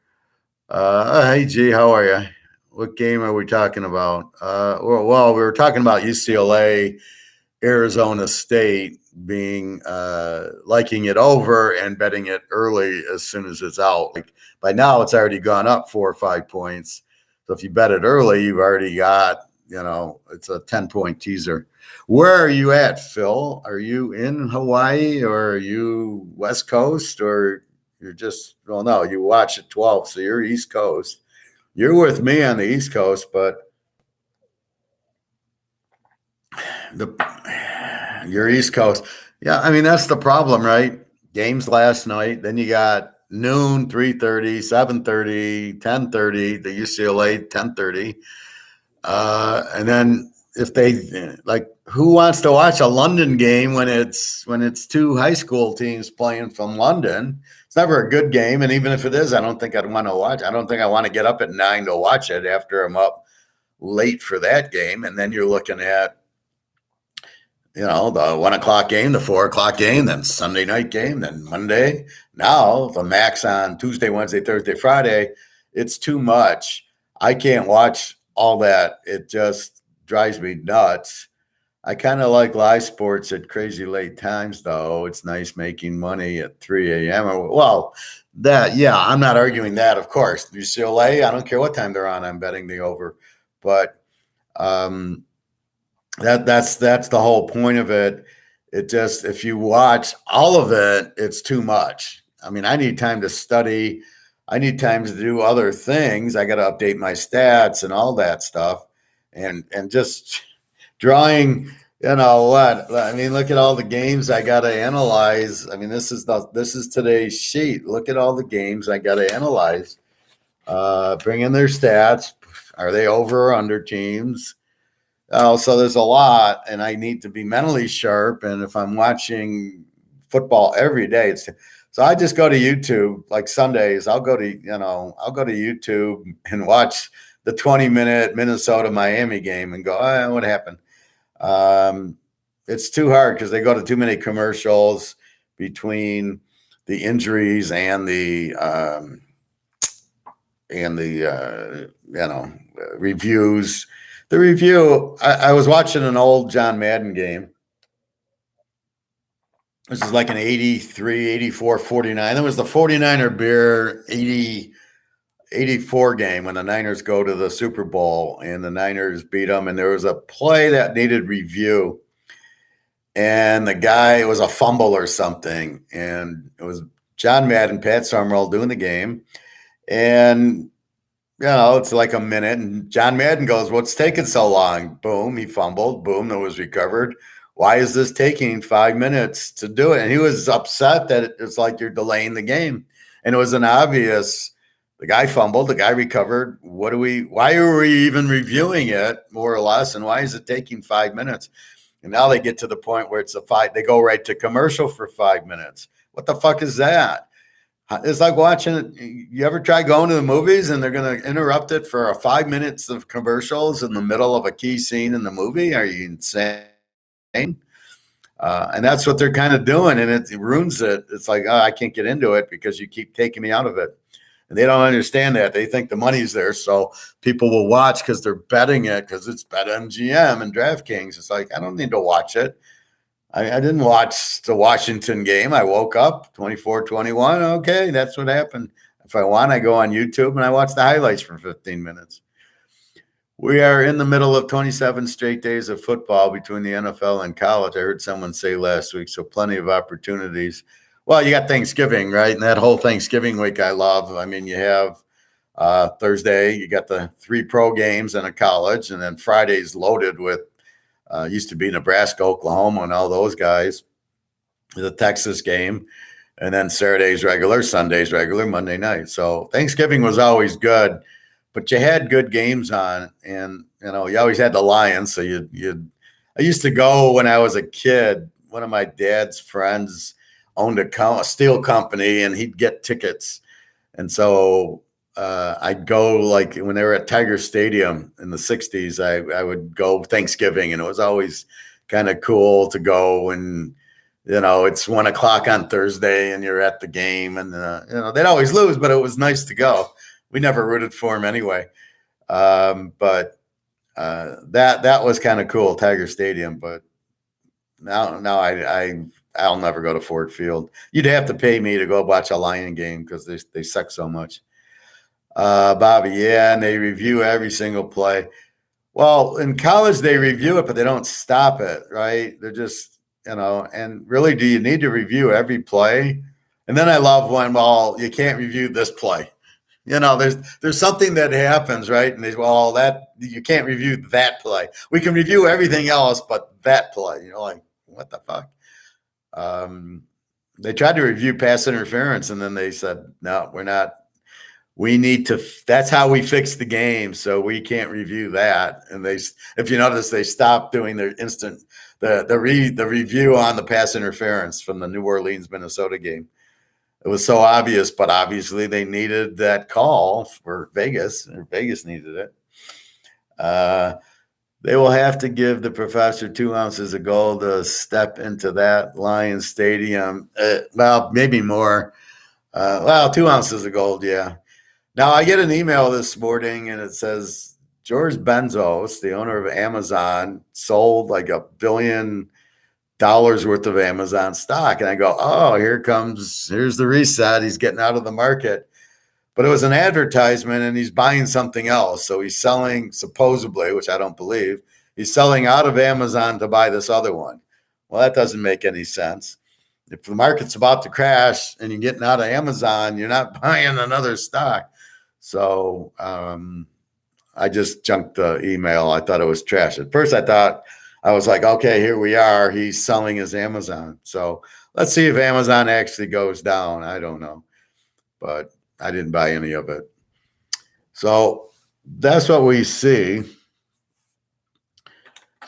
Hey, G, how are you? What game are we talking about? Well, we were talking about UCLA, Arizona State being liking it over and betting it early as soon as it's out. Like by now, it's already gone up 4 or 5 points. So if you bet it early, you've already got, it's a 10-point teaser. Where are you at, Phil? Are you in Hawaii, or are you West Coast, or you're just, well, no, you watch at 12, so you're East Coast. You're with me on the East Coast, but you're East Coast. Yeah, I mean, that's the problem, right? Games last night. Then you got noon, 3:30, 7:30, 10:30, the UCLA 10:30. And then if they who wants to watch a London game when it's two high school teams playing from London? It's never a good game, and even if it is, I don't think I'd want to watch. I don't think I want to get up at 9 to watch it after I'm up late for that game. And then you're looking at the 1 o'clock game, the 4 o'clock game, then Sunday night game, then Monday. Now the max on Tuesday, Wednesday, Thursday, Friday. It's too much. I can't watch all that. It just drives me nuts. I kind of like live sports at crazy late times, though. It's nice making money at 3 a.m. Well, I'm not arguing that, of course. UCLA, I don't care what time they're on, I'm betting the over. But that's the whole point of it. It just, if you watch all of it, it's too much. I mean, I need time to study. I need time to do other things. I got to update my stats and all that stuff. And just drawing, what? I mean, look at all the games I got to analyze. I mean, this is today's sheet. Look at all the games I got to analyze. Bring in their stats. Are they over or under teams? So there's a lot, and I need to be mentally sharp. And if I'm watching football every day, so I just go to YouTube. Like Sundays, I'll go to YouTube and watch the 20-minute Minnesota-Miami game and go, oh, what happened? It's too hard because they go to too many commercials. between the injuries and the reviews. The review, I was watching an old John Madden game. This is like an 83, 84, 49. That was the 49er Bear 84 game when the Niners go to the Super Bowl and the Niners beat them. And there was a play that needed review. And the guy, it was a fumble or something. And it was John Madden, Pat Summerall doing the game. And, it's like a minute. And John Madden goes, "What's taking so long?" Boom, he fumbled. Boom, that was recovered. "Why is this taking 5 minutes to do it?" And he was upset that it's like you're delaying the game. And it was an obvious, the guy fumbled, the guy recovered. Why are we even reviewing it, more or less? And why is it taking 5 minutes? And now they get to the point where they go right to commercial for 5 minutes. What the fuck is that? It's like watching, you ever try going to the movies and they're going to interrupt it for 5 minutes of commercials in the middle of a key scene in the movie? Are you insane? And that's what they're kind of doing. And it ruins it. It's like, I can't get into it because you keep taking me out of it. And they don't understand that. They think the money's there. So people will watch because they're betting it because it's BetMGM and DraftKings. It's like, I don't need to watch it. I didn't watch the Washington game. I woke up 24-21. Okay, that's what happened. If I want, I go on YouTube and I watch the highlights for 15 minutes. We are in the middle of 27 straight days of football between the NFL and college. I heard someone say last week, so plenty of opportunities. Well, you got Thanksgiving, right? And that whole Thanksgiving week I love. I mean, you have Thursday, you got the 3 pro games and a college, and then Friday's loaded with used to be Nebraska, Oklahoma, and all those guys. The Texas game, and then Saturday's regular, Sunday's regular, Monday night. So Thanksgiving was always good, but you had good games on, and you always had the Lions. So I used to go when I was a kid. One of my dad's friends owned a steel company, and he'd get tickets, and so I'd go, like when they were at Tiger Stadium in the 60s, I would go Thanksgiving, and it was always kind of cool to go. And, it's 1:00 on Thursday and you're at the game, and, they'd always lose, but it was nice to go. We never rooted for them anyway. But that was kind of cool, Tiger Stadium. But now I'll never go to Ford Field. You'd have to pay me to go watch a Lion game because they suck so much. Bobby, yeah, and they review every single play. Well, in college, they review it, but they don't stop it, right? They're just, and really, do you need to review every play? And then I love when, well, you can't review this play. There's something that happens, right? And that you can't review that play. We can review everything else, but that play, like, what the fuck? They tried to review pass interference, and then they said, no, we're not. We need to. That's how we fix the game, so we can't review that. And if you notice, they stopped doing their the review on the pass interference from the New Orleans Minnesota game. It was so obvious, but obviously they needed that call for Vegas, and Vegas needed it. They will have to give the professor 2 ounces of gold to step into that Lions Stadium. Well, maybe more. 2 ounces of gold, yeah. Now, I get an email this morning, and it says George Bezos, the owner of Amazon, sold like $1 billion worth of Amazon stock. And I go, oh, here's the reset. He's getting out of the market. But it was an advertisement, and he's buying something else. So he's selling, supposedly, which I don't believe, he's selling out of Amazon to buy this other one. Well, that doesn't make any sense. If the market's about to crash and you're getting out of Amazon, you're not buying another stock. So I just junked the email. I thought it was trash. At first, I was like, okay, here we are. He's selling his Amazon. So let's see if Amazon actually goes down. I don't know. But I didn't buy any of it. So that's what we see.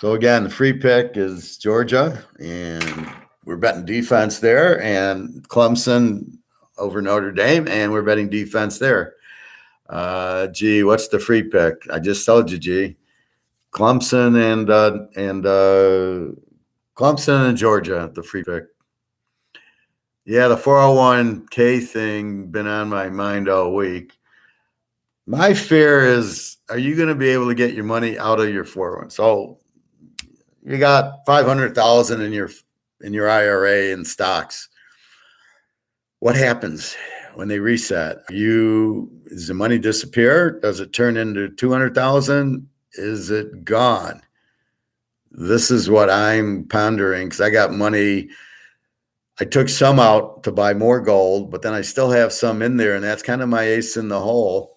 So again, the free pick is Georgia, and we're betting defense there, and Clemson over Notre Dame, and we're betting defense there. G, what's the free pick? I just told you, G. Clemson and Clemson and Georgia, the free pick. Yeah, the 401k thing been on my mind all week. My fear is, are you going to be able to get your money out of your 401? So you got 500,000 in your IRA in stocks. What happens when they reset? Does the money disappear? Does it turn into 200,000? Is it gone? This is what I'm pondering because I got money. I took some out to buy more gold, but then I still have some in there, and that's kind of my ace in the hole.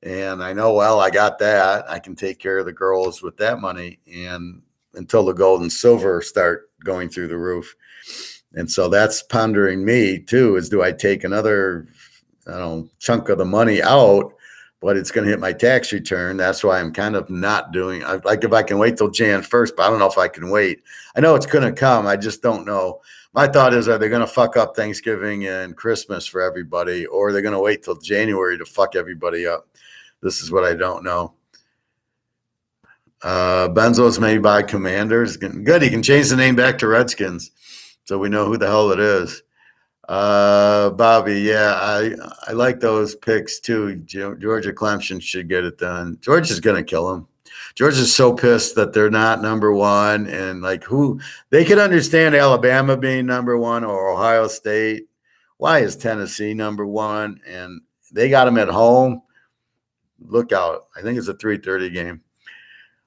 And I know, well, I got that. I can take care of the girls with that money, and until the gold and silver start going through the roof. And so that's pondering me too, is do I take another, chunk of the money out, but it's going to hit my tax return. That's why I'm kind of not doing, like if I can wait till Jan 1st, but I don't know if I can wait. I know it's going to come. I just don't know. My thought is, are they going to fuck up Thanksgiving and Christmas for everybody, or are they going to wait till January to fuck everybody up? This is what I don't know. Benzo's made by Commanders. Good. He can change the name back to Redskins, so we know who the hell it is. Bobby, yeah, I like those picks too. Georgia Clemson should get it done. Georgia's gonna kill them. Georgia's so pissed that they're not number one, and like who they could understand Alabama being number one or Ohio State. Why is Tennessee number one? And they got them at home. Look out! I think it's a 3:30 game.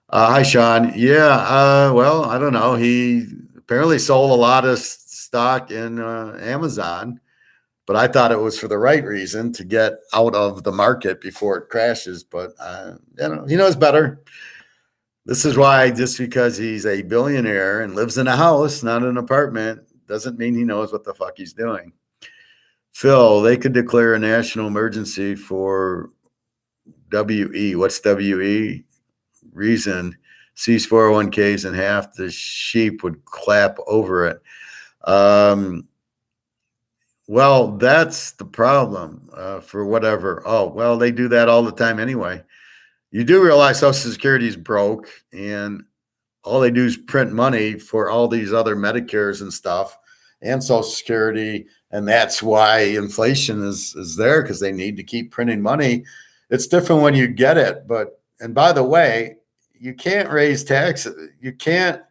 Hi, Sean. Yeah, well, I don't know. He apparently sold a lot of stock in Amazon, but I thought it was for the right reason to get out of the market before it crashes. But he knows better. This is why, just because he's a billionaire and lives in a house, not an apartment, doesn't mean he knows what the fuck he's doing. Phil, they could declare a national emergency for WE. What's WE? Reason sees 401ks and half the sheep would clap over it. Well, that's the problem for whatever. Oh, well, they do that all the time anyway. You do realize Social Security is broke, and all they do is print money for all these other Medicares and stuff and Social Security. And that's why inflation is there, because they need to keep printing money. It's different when you get it. And by the way, you can't raise taxes. You can't,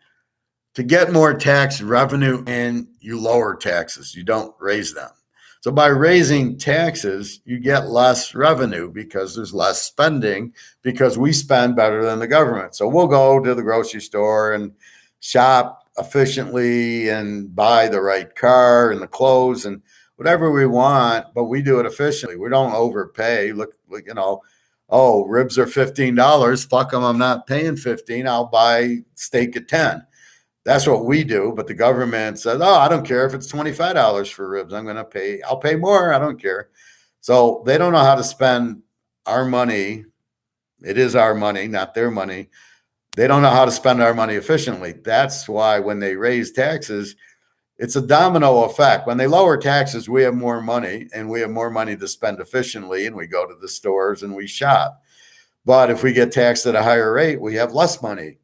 to get more tax revenue and you lower taxes. You don't raise them. So by raising taxes, you get less revenue because there's less spending, because we spend better than the government. So we'll go to the grocery store and shop efficiently and buy the right car and the clothes and whatever we want, but we do it efficiently. We don't overpay. Look, oh, ribs are $15. Fuck them. I'm not paying 15. I'll buy steak at 10. That's what we do. But the government says, oh, I don't care if it's $25 for ribs. I'll pay more. I don't care. So they don't know how to spend our money. It is our money, not their money. They don't know how to spend our money efficiently. That's why when they raise taxes, it's a domino effect. When they lower taxes, we have more money, and we have more money to spend efficiently, and we go to the stores and we shop. But if we get taxed at a higher rate, we have less money,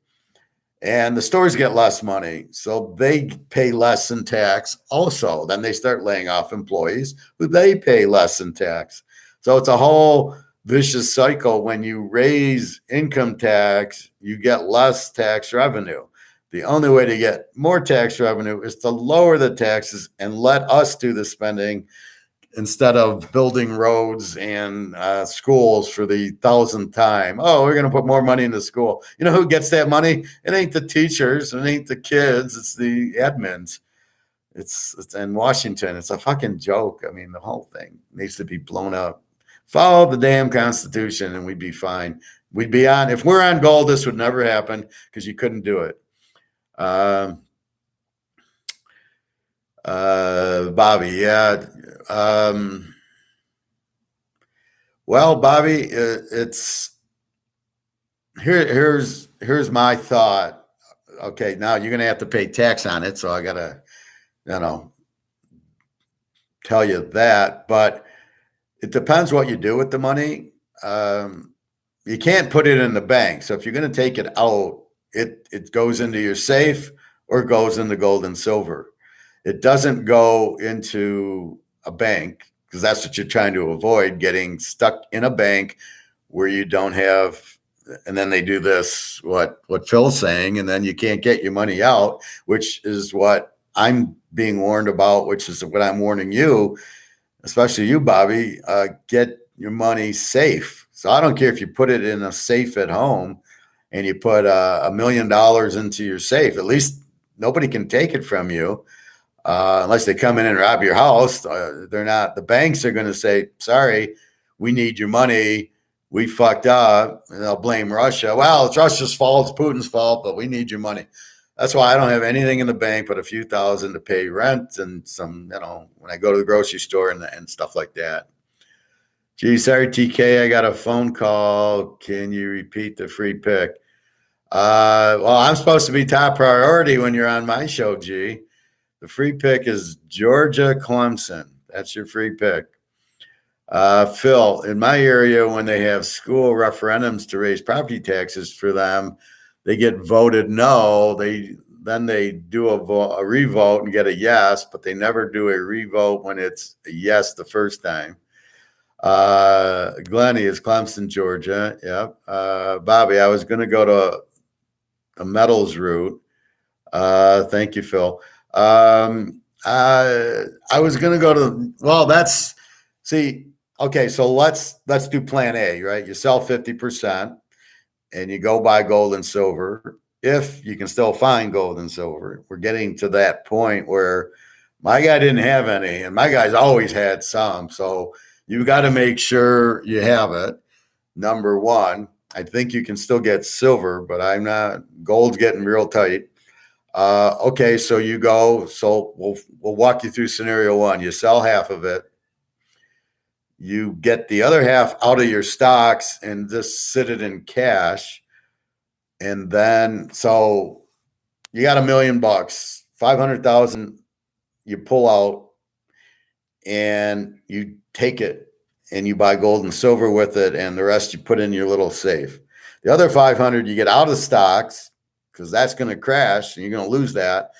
and the stores get less money. So they pay less in tax also. Then they start laying off employees who they pay less in tax. So it's a whole vicious cycle. When you raise income tax, you get less tax revenue. The only way to get more tax revenue is to lower the taxes and let us do the spending, instead of building roads and schools for the 1,000th time. Oh, we're going to put more money into school. You know who gets that money? It ain't the teachers. It ain't the kids. It's the admins. It's in Washington. It's a fucking joke. I mean, the whole thing needs to be blown up. Follow the damn Constitution and we'd be fine. We'd be on. If we're on gold, this would never happen because you couldn't do it. Bobby, yeah. Well, Bobby, here's my thought. Okay, now you're gonna have to pay tax on it, so I gotta, tell you that. But it depends what you do with the money. You can't put it in the bank. So if you're gonna take it out, it goes into your safe or goes into gold and silver. It doesn't go into a bank because that's what you're trying to avoid, getting stuck in a bank where you don't have, and then they do this, what Phil's saying, and then you can't get your money out, which is what I'm being warned about, which is what I'm warning you, especially you, Bobby, get your money safe. So I don't care if you put it in a safe at home and you put $1 million into your safe, at least nobody can take it from you. Unless they come in and rob your house. They're not, the banks are going to say, sorry, we need your money. We fucked up. And they'll blame Russia. Well, it's Russia's fault. It's Putin's fault, but we need your money. That's why I don't have anything in the bank but a few thousand to pay rent and some, when I go to the grocery store and stuff like that. Gee, sorry, TK, I got a phone call. Can you repeat the free pick? Well, I'm supposed to be top priority when you're on my show, G. The free pick is Georgia Clemson. That's your free pick. Phil, in my area, when they have school referendums to raise property taxes for them, they get voted no. Then they do a revote and get a yes, but they never do a revote when it's a yes the first time. Glennie is Clemson, Georgia. Yep. Bobby, I was going to go to a metals route. Thank you, Phil. I was going to go to, okay. So let's do plan A, right? You sell 50% and you go buy gold and silver. If you can still find gold and silver, we're getting to that point where my guy didn't have any and my guy's always had some. So you've got to make sure you have it. Number one, I think you can still get silver, but I'm not, gold's getting real tight. Okay, so you go. So we'll walk you through scenario one. You sell half of it. You get the other half out of your stocks and just sit it in cash. And then, so you got $1 million, 500,000. You pull out, and you take it, and you buy gold and silver with it, and the rest you put in your little safe. The other 500 you get out of stocks, because that's going to crash and you're going to lose that.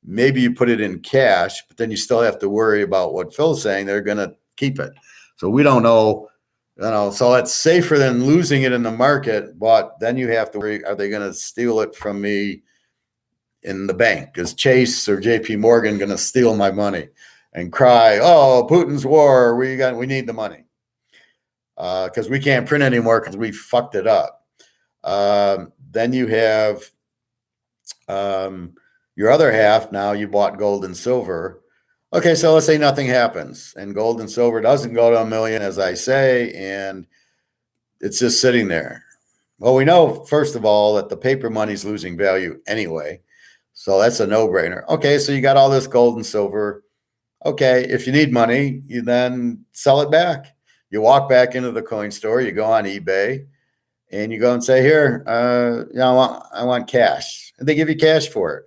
Maybe you put it in cash, but then you still have to worry about what Phil's saying. They're going to keep it. So we don't know, so it's safer than losing it in the market, but then you have to worry, are they going to steal it from me in the bank? Is Chase or JP Morgan going to steal my money and cry, oh, Putin's war, we need the money. Because we can't print anymore because we fucked it up. Then you have your other half. Now you bought gold and silver. Okay, so let's say nothing happens and gold and silver doesn't go to $1 million, as I say, and it's just sitting there. Well, we know, first of all, that the paper money's losing value anyway. So that's a no-brainer. Okay, so you got all this gold and silver. Okay, if you need money, you then sell it back. You walk back into the coin store, you go on eBay, and you go and say, here, I want cash. And they give you cash for it.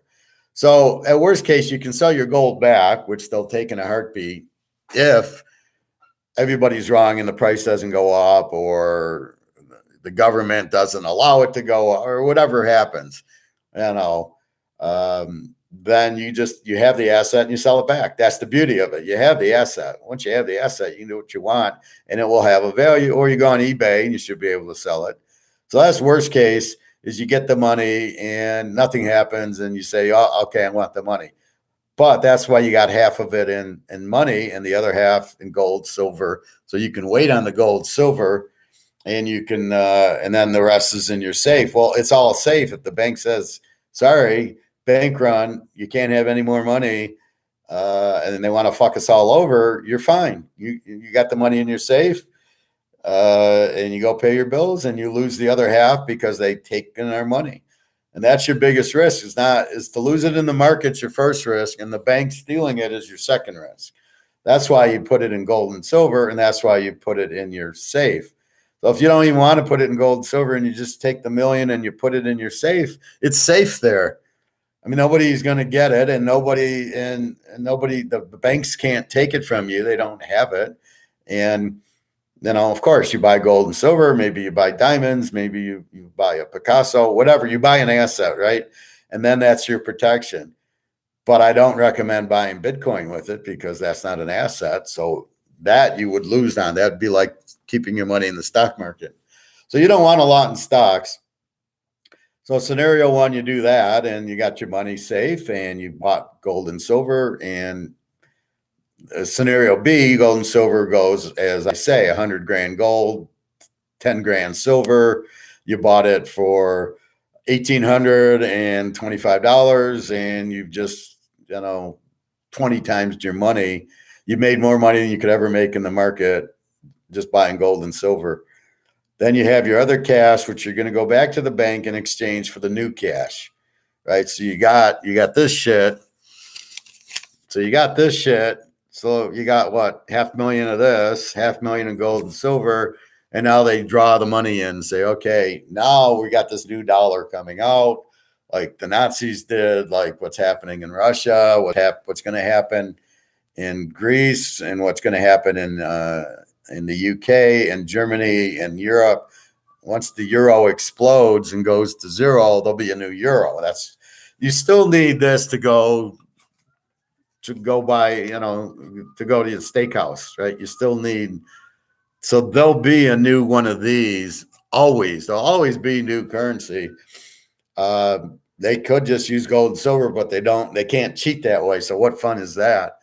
So at worst case, you can sell your gold back, which they'll take in a heartbeat if everybody's wrong and the price doesn't go up or the government doesn't allow it to go up or whatever happens. Then you have the asset and you sell it back. That's the beauty of it. You have the asset. Once you have the asset, you can do what you want and it will have a value, or you go on eBay and you should be able to sell it. So that's worst case, is you get the money and nothing happens and you say, oh, okay, I want the money. But that's why you got half of it in money and the other half in gold, silver. So you can wait on the gold, silver, and you can, and then the rest is in your safe. Well, it's all safe. If the bank says, sorry, bank run, you can't have any more money, and then they want to fuck us all over, you're fine. You got the money in your safe. And you go pay your bills and you lose the other half because they take in our money. And that's your biggest risk is to lose it in the market's your first risk and the bank stealing it is your second risk. That's why you put it in gold and silver, and that's why you put it in your safe. So if you don't even want to put it in gold and silver and you just take the $1 million and you put it in your safe, it's safe there. I mean, nobody's going to get it, and the banks can't take it from you. They don't have it. And of course, you buy gold and silver. Maybe you buy diamonds. Maybe you buy a Picasso, whatever. You buy an asset, right? And then that's your protection. But I don't recommend buying Bitcoin with it because that's not an asset. So that you would lose on. That'd be like keeping your money in the stock market. So you don't want a lot in stocks. So scenario one, you do that and you got your money safe and you bought gold and silver. And scenario B, gold and silver goes, as I say, 100 grand gold, 10 grand silver. You bought it for $1,825 and you've just, 20 times your money. You made more money than you could ever make in the market just buying gold and silver. Then you have your other cash, which you're going to go back to the bank and exchange for the new cash, right? So you got this shit. So you got this shit. So you got what? $500,000 of this, $500,000 in gold and silver. And now they draw the money in and say, okay, now we got this new dollar coming out, like the Nazis did, like what's happening in Russia, what's going to happen in Greece, and what's going to happen in the UK and Germany and Europe. Once the euro explodes and goes to zero, there'll be a new euro. You still need this to go buy, to go to the steakhouse, right? You still need, so there'll be a new one of these always. There'll always be new currency. They could just use gold and silver, but they can't cheat that way. So what fun is that?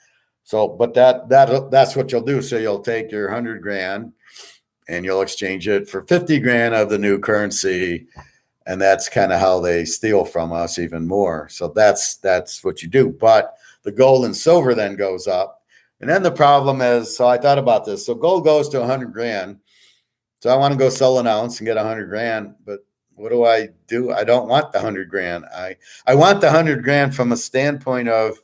So, but that's what you'll do. So you'll take your 100 grand and you'll exchange it for 50 grand of the new currency. And that's kind of how they steal from us even more. So that's what you do. But the gold and silver then goes up. And then the problem is, so I thought about this. So gold goes to 100 grand. So I want to go sell an ounce and get 100 grand. But what do? I don't want the 100 grand. I want the 100 grand from a standpoint of,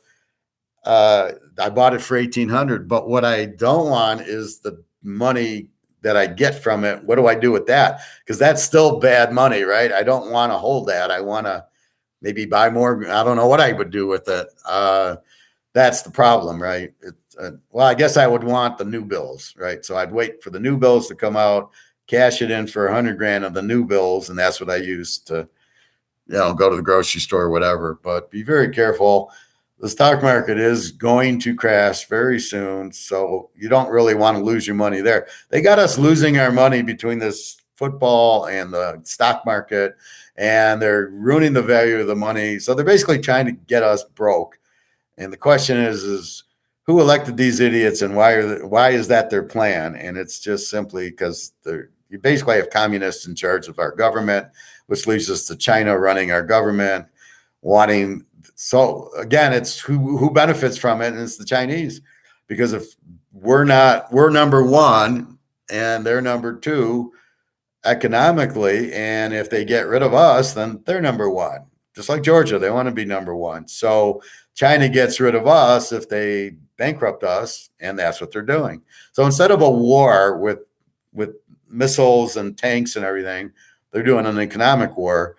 I bought it for 1,800, but what I don't want is the money that I get from it. What do I do with that? Because that's still bad money, right? I don't want to hold that. I want to maybe buy more. I don't know what I would do with it. That's the problem, right? Well, I guess I would want the new bills, right? So I'd wait for the new bills to come out, cash it in for 100 grand of the new bills, and that's what I use to, go to the grocery store or whatever. But be very careful. The stock market is going to crash very soon, so you don't really want to lose your money there. They got us losing our money between this football and the stock market, and they're ruining the value of the money. So they're basically trying to get us broke. And the question is who elected these idiots, and why is that their plan? And it's just simply because you basically have communists in charge of our government, which leads us to China running our government, wanting. So again, it's who benefits from it, and it's the Chinese, because if we're number one and they're number two economically, and if they get rid of us, then they're number one. Just like Georgia, they want to be number one. So China gets rid of us if they bankrupt us, and that's what they're doing. So instead of a war with missiles and tanks and everything, they're doing an economic war,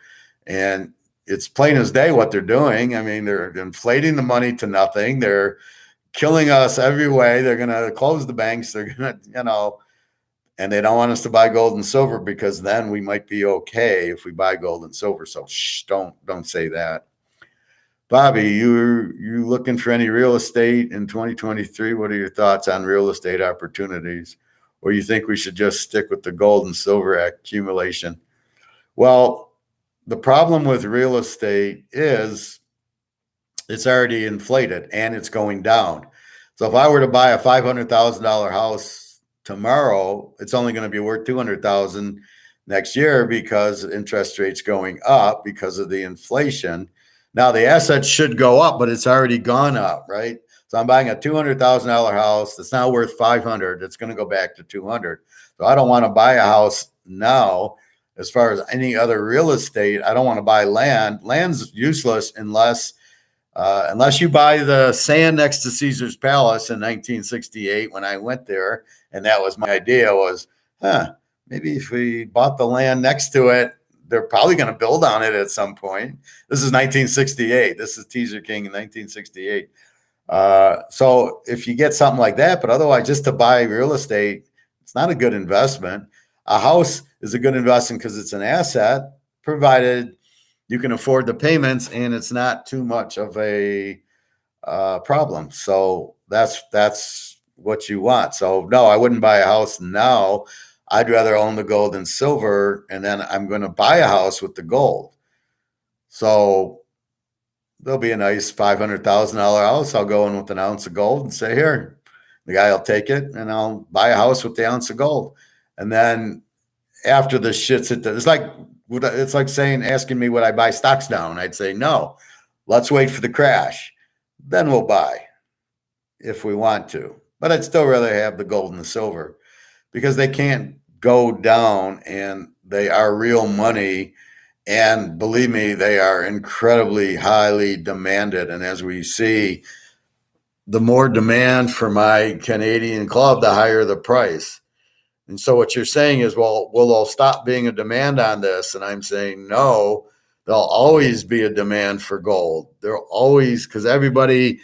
and it's plain as day what they're doing. I mean, they're inflating the money to nothing. They're killing us every way. They're going to close the banks. They're going to, and they don't want us to buy gold and silver, because then we might be okay if we buy gold and silver. So don't say that. Bobby, you looking for any real estate in 2023? What are your thoughts on real estate opportunities? Or you think we should just stick with the gold and silver accumulation? Well, the problem with real estate is it's already inflated and it's going down. So if I were to buy a $500,000 house tomorrow, it's only going to be worth $200,000 next year because interest rates going up because of the inflation. Now the assets should go up, but it's already gone up, right? So I'm buying a $200,000 house that's now worth $500,000. It's going to go back to $200,000. So I don't want to buy a house now. As far as any other real estate, I don't want to buy land. Land's useless unless you buy the sand next to Caesar's Palace in 1968 when I went there. And that was my idea was, maybe if we bought the land next to it, they're probably going to build on it at some point. This is 1968. This is Teaserking in 1968. So if you get something like that, but otherwise just to buy real estate, it's not a good investment. A house is a good investment because it's an asset, provided you can afford the payments and it's not too much of a problem. So that's what you want. So no, I wouldn't buy a house now. I'd rather own the gold and silver, and then I'm going to buy a house with the gold. So there'll be a nice $500,000 house. I'll go in with an ounce of gold and say, here, the guy will take it, and I'll buy a house with the ounce of gold. And then after the shit's hit, it's like asking me would I buy stocks down? I'd say no. Let's wait for the crash, then we'll buy if we want to. But I'd still rather have the gold and the silver because they can't go down, and they are real money. And believe me, they are incredibly highly demanded. And as we see, the more demand for my Canadian club, the higher the price. And so what you're saying is, well, will there stop being a demand on this? And I'm saying, no, there'll always be a demand for gold. There'll always, because everybody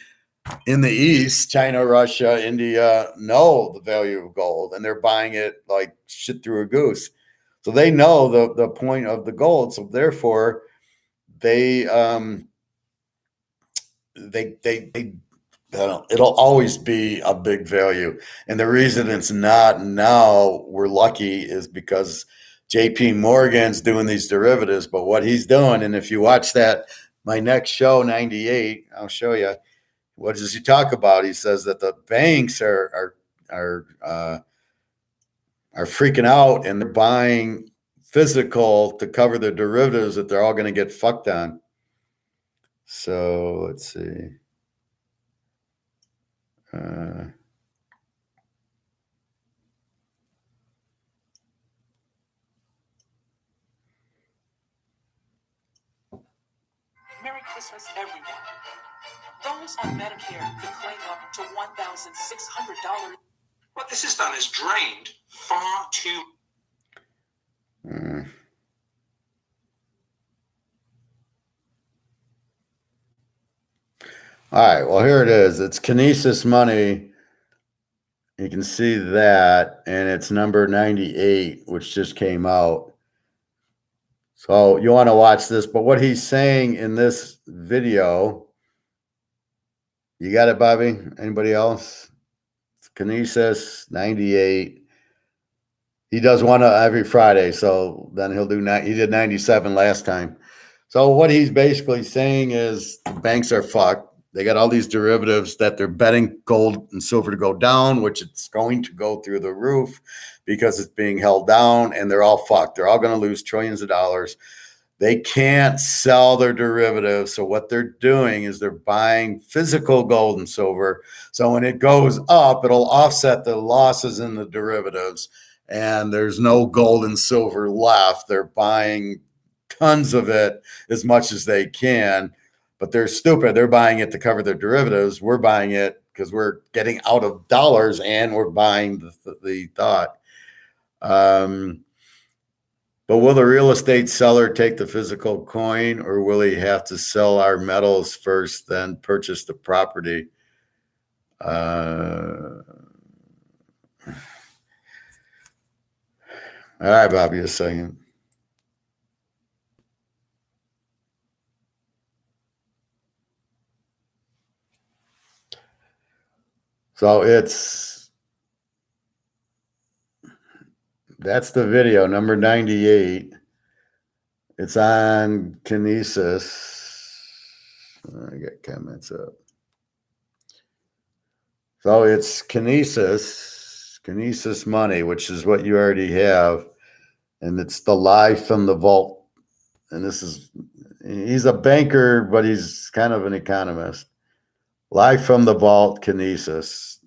in the East, China, Russia, India, know the value of gold, and they're buying it like shit through a goose. So they know the point of the gold. So therefore, it'll always be a big value. And the reason it's not now, we're lucky, is because JP Morgan's doing these derivatives. But what he's doing, and if you watch my next show, 98, I'll show you. What does he talk about? He says that the banks are freaking out, and they're buying physical to cover their derivatives that they're all going to get fucked on. So let's see. Merry Christmas, everyone. Those on Medicare could claim up to $1,600. What this has done is drained far too. All right, well, here it is. It's Kinesis money. You can see that, and it's number 98, which just came out. So you want to watch this, but what he's saying in this video, you got it, Bobby? Anybody else? It's Kinesis 98. He does one every Friday, so then he'll do he did 97 last time. So what he's basically saying is the banks are fucked. They got all these derivatives that they're betting gold and silver to go down, which it's going to go through the roof because it's being held down, and they're all fucked. They're all going to lose trillions of dollars. They can't sell their derivatives. So what they're doing is they're buying physical gold and silver. So when it goes up, it'll offset the losses in the derivatives, and there's no gold and silver left. They're buying tons of it, as much as they can, but they're stupid. They're buying it to cover their derivatives. We're buying it because we're getting out of dollars, and we're buying the thought. But will the real estate seller take the physical coin, or will he have to sell our metals first, then purchase the property? All right, Bobby, a second. So that's the video, number 98. It's on Kinesis. I got comments up. So it's Kinesis money, which is what you already have. And it's the live from the vault. And he's a banker, but he's kind of an economist. Live from the vault, Kinesis,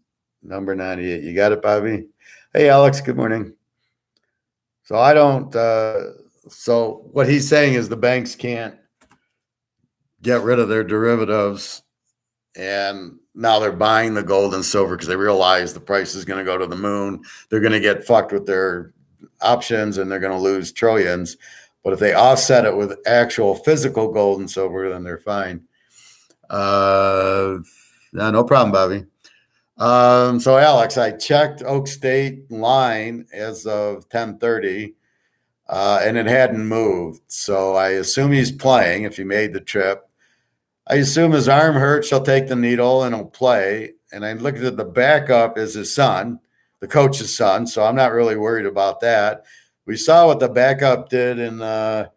number 98. You got it, Bobby? Hey, Alex, good morning. So I don't, so what he's saying is the banks can't get rid of their derivatives, and now they're buying the gold and silver because they realize the price is going to go to the moon. They're going to get fucked with their options, and they're going to lose trillions. But if they offset it with actual physical gold and silver, then they're fine. No problem, Bobby. So Alex, I checked Oak State line as of 10:30, and it hadn't moved. So I assume he's playing if he made the trip. I assume his arm hurts. He'll take the needle and he'll play. And I looked at the backup as his son, the coach's son. So I'm not really worried about that. We saw what the backup did in the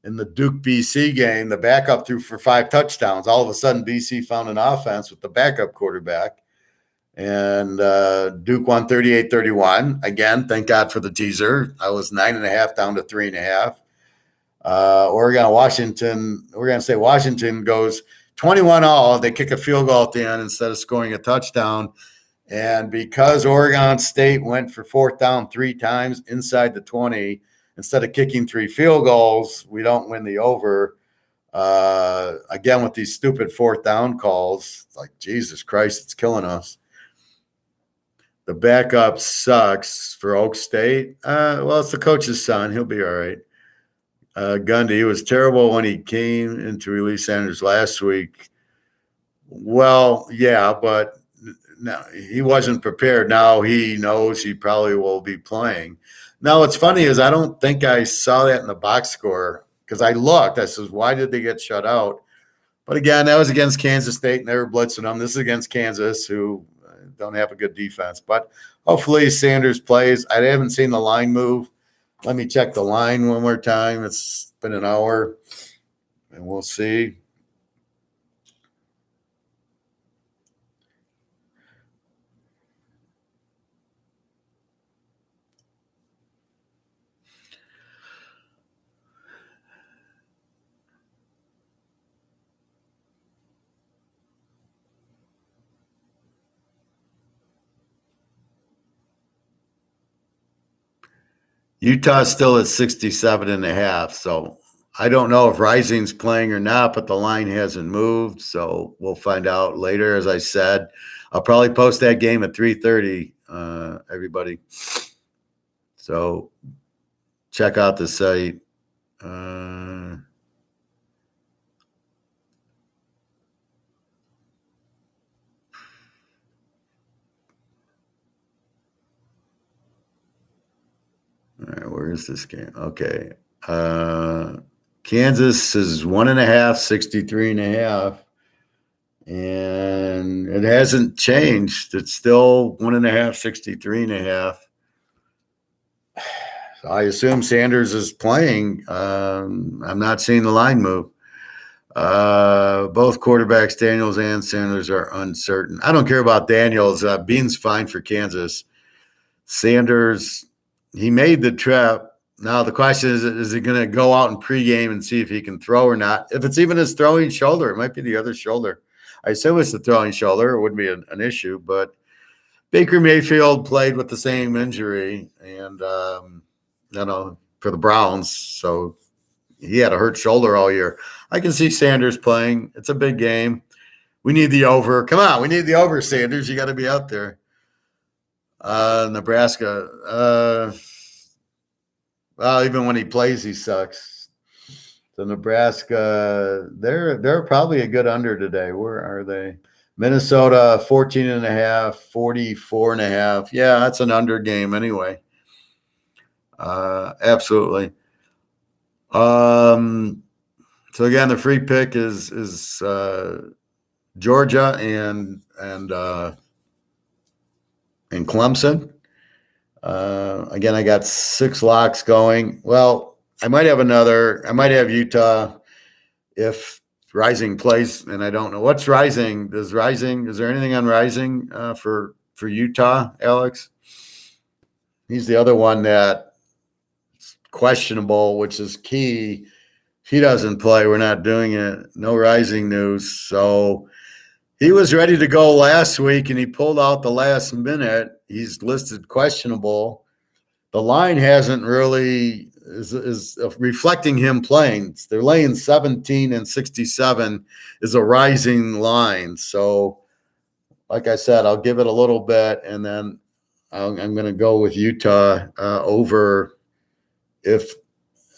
Duke BC game. The backup threw for 5 touchdowns. All of a sudden, BC found an offense with the backup quarterback. And Duke won 38-31. Again, thank God for the teaser. I was 9.5 down to 3.5. Oregon, Washington, we're going to say Washington goes 21-all. They kick a field goal at the end instead of scoring a touchdown. And because Oregon State went for 4th down 3 times inside the 20, instead of kicking 3 field goals, we don't win the over. Again, with these stupid 4th down calls, like, Jesus Christ, it's killing us. The backup sucks for Oak State. Well, it's the coach's son. He'll be all right. Gundy was terrible when he came in to release Sanders last week. Well, yeah, but no, he wasn't prepared. Now he knows he probably will be playing. Now, what's funny is I don't think I saw that in the box score because I looked. I said, why did they get shut out? But again, that was against Kansas State, and they were blitzing them. This is against Kansas, who don't have a good defense. But hopefully Sanders plays. I haven't seen the line move. Let me check the line one more time. It's been an hour, and we'll see. Utah's still at 67.5. So I don't know if Rising's playing or not, but the line hasn't moved. So we'll find out later. As I said, I'll probably post that game at 3:30, everybody. So check out the site. All right, where is this game? Okay. Kansas is 1.5, 63.5. And it hasn't changed. It's still 1.5, 63.5. So I assume Sanders is playing. I'm not seeing the line move. Both quarterbacks, Daniels and Sanders, are uncertain. I don't care about Daniels. Bean's fine for Kansas. Sanders, he made the trip. Now the question is he going to go out in pregame and see if he can throw or not? If it's even his throwing shoulder, it might be the other shoulder. I assume it's the throwing shoulder. It wouldn't be an issue, but Baker Mayfield played with the same injury, and for the Browns, so he had a hurt shoulder all year. I can see Sanders playing. It's a big game. We need the over. Come on, we need the over, Sanders. You got to be out there. Nebraska. Well, even when he plays, he sucks. So Nebraska, they're probably a good under today. Where are they? Minnesota 14.5, 44.5. Yeah, that's an under game anyway. Absolutely. So again, the free pick is Georgia and Clemson. Again, I got 6 locks going. Well, I might have another. I might have Utah if Rising plays, and I don't know what's Rising. Is there anything on Rising for Utah, Alex? He's the other one that's questionable, which is key. If he doesn't play, we're not doing it. No Rising news. So he was ready to go last week, and he pulled out the last minute. He's listed questionable. The line hasn't really is reflecting him playing. They're laying 17 and 67 is a rising line. So, like I said, I'll give it a little bit, and then I'm going to go with Utah over if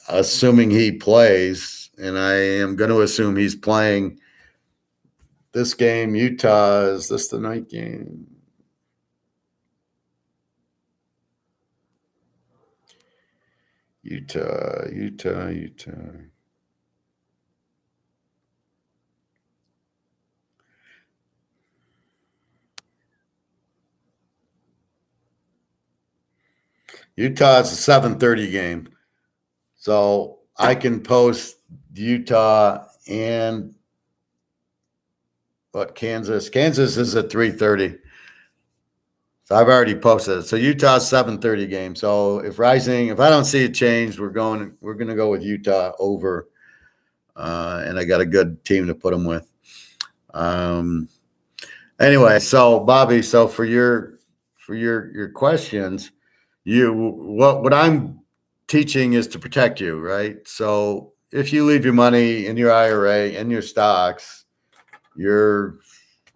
assuming he plays, and I am going to assume he's playing this game. Utah, is this the night game? Utah. Utah's a 7:30 game. So I can post Utah and Kansas. Kansas is at 3:30. So I've already posted it. So Utah's 7:30 game. So if I don't see a change, we're gonna go with Utah over. And I got a good team to put them with. Anyway, so Bobby, so for your questions, what I'm teaching is to protect you, right? So if you leave your money in your IRA and your stocks, you're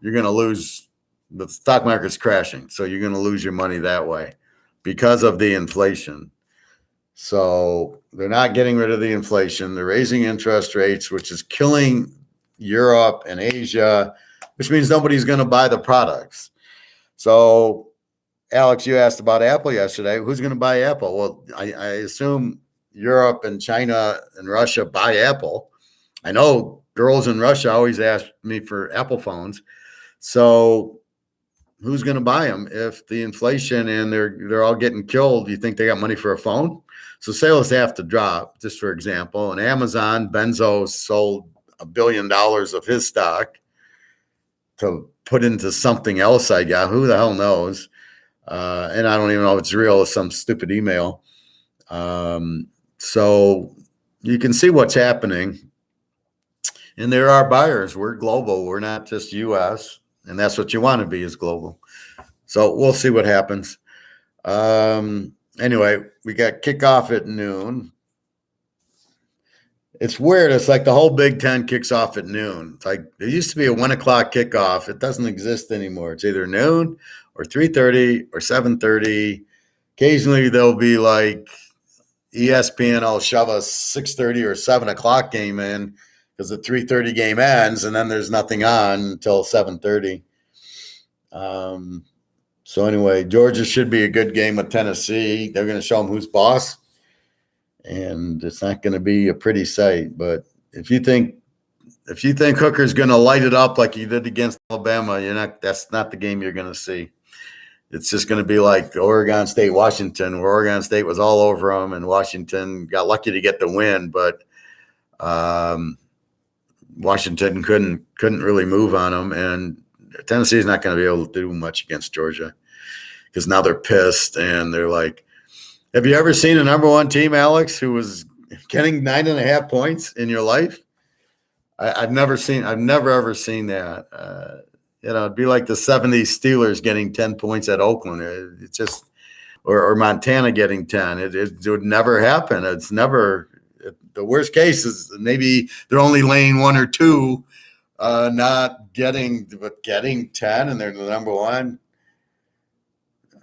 going to lose. The stock market's crashing, so you're going to lose your money that way because of the inflation. So they're not getting rid of the inflation. They're raising interest rates, which is killing Europe and Asia, which means nobody's going to buy the products. So, Alex, you asked about Apple yesterday. Who's going to buy Apple? Well, I assume Europe and China and Russia buy Apple. I know girls in Russia always ask me for Apple phones. So who's going to buy them if the inflation and they're all getting killed? Do you think they got money for a phone? So sales have to drop, just for example. And Amazon, Bezos sold $1 billion of his stock to put into something else. I got who the hell knows, and I don't even know if it's real. It's some stupid email. So you can see what's happening, and there are buyers. We're global. We're not just U.S. And that's what you want to be, is global. So we'll see what happens. Anyway, we got kickoff at noon. It's weird. It's like the whole Big Ten kicks off at noon. It's like there used to be a 1 o'clock kickoff. It doesn't exist anymore. It's either noon or 3:30 or 7:30. Occasionally there'll be like ESPN will shove a 6:30 or 7 o'clock game in because the 3:30 game ends, and then there's nothing on until 7:30. So anyway, Georgia should be a good game with Tennessee. They're going to show them who's boss, and it's not going to be a pretty sight. But if you think Hooker's going to light it up like he did against Alabama, that's not the game you're going to see. It's just going to be like Oregon State, Washington, where Oregon State was all over them, and Washington got lucky to get the win, but Washington couldn't really move on them, and Tennessee is not going to be able to do much against Georgia because now they're pissed and they're like, have you ever seen a number one team, Alex, who was getting 9.5 points in your life? I've never ever seen that. It'd be like the 70s Steelers getting 10 points at Oakland. It's just, or Montana getting 10. It would never happen. It's never. The worst case is maybe they're only laying 1 or 2, not getting 10, and they're the number one.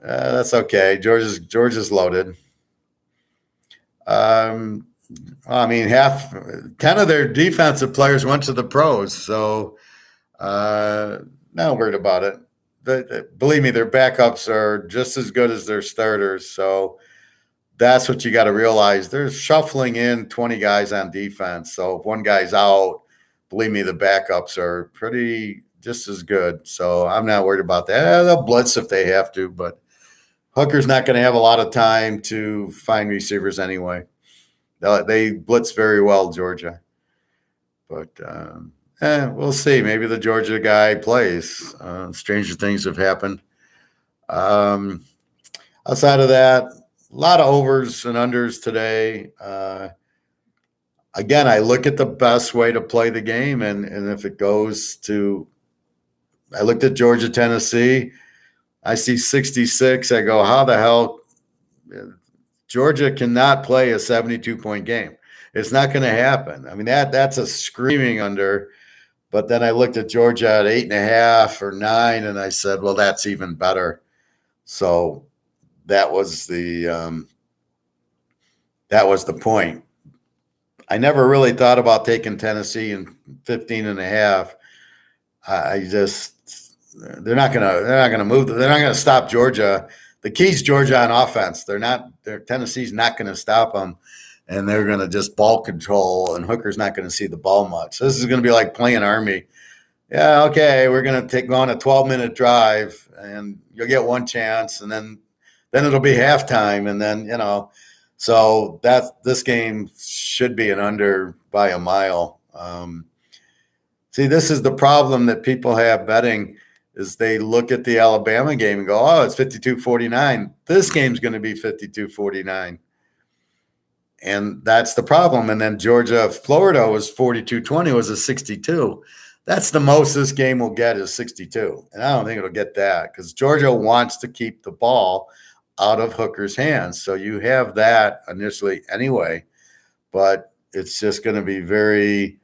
That's okay. Georgia's loaded. I mean, 10 of their defensive players went to the pros, so not worried about it. Believe me, their backups are just as good as their starters, so that's what you got to realize. They're shuffling in 20 guys on defense, so if one guy's out, believe me, the backups are pretty just as good. So I'm not worried about that. They'll blitz if they have to, but Hooker's not going to have a lot of time to find receivers anyway. They blitz very well, Georgia. But we'll see. Maybe the Georgia guy plays. Stranger things have happened. Outside of that, a lot of overs and unders today. Again, I look at the best way to play the game, and if it goes to – I looked at Georgia, Tennessee. I see 66. I go, how the hell – Georgia cannot play a 72-point game. It's not going to happen. I mean, that's a screaming under. But then I looked at Georgia at 8.5 or 9, and I said, well, that's even better. So that was the point. I never really thought about taking Tennessee in 15.5. They're not gonna move. They're not gonna stop Georgia. The key's Georgia on offense. Tennessee's not gonna stop them, and they're gonna just ball control. And Hooker's not gonna see the ball much. So this is gonna be like playing Army. Yeah, okay, we're gonna go on a 12-minute drive, and you'll get one chance, and then then it'll be halftime, and then so this game should be an under by a mile. See, this is the problem that people have betting is they look at the Alabama game and go, oh, it's 52-49. This game's going to be 52-49. And that's the problem. And then Georgia, Florida was 42-20, was a 62. That's the most this game will get is 62. And I don't think it'll get that because Georgia wants to keep the ball out of Hooker's hands. So you have that initially anyway, but it's just going to be very,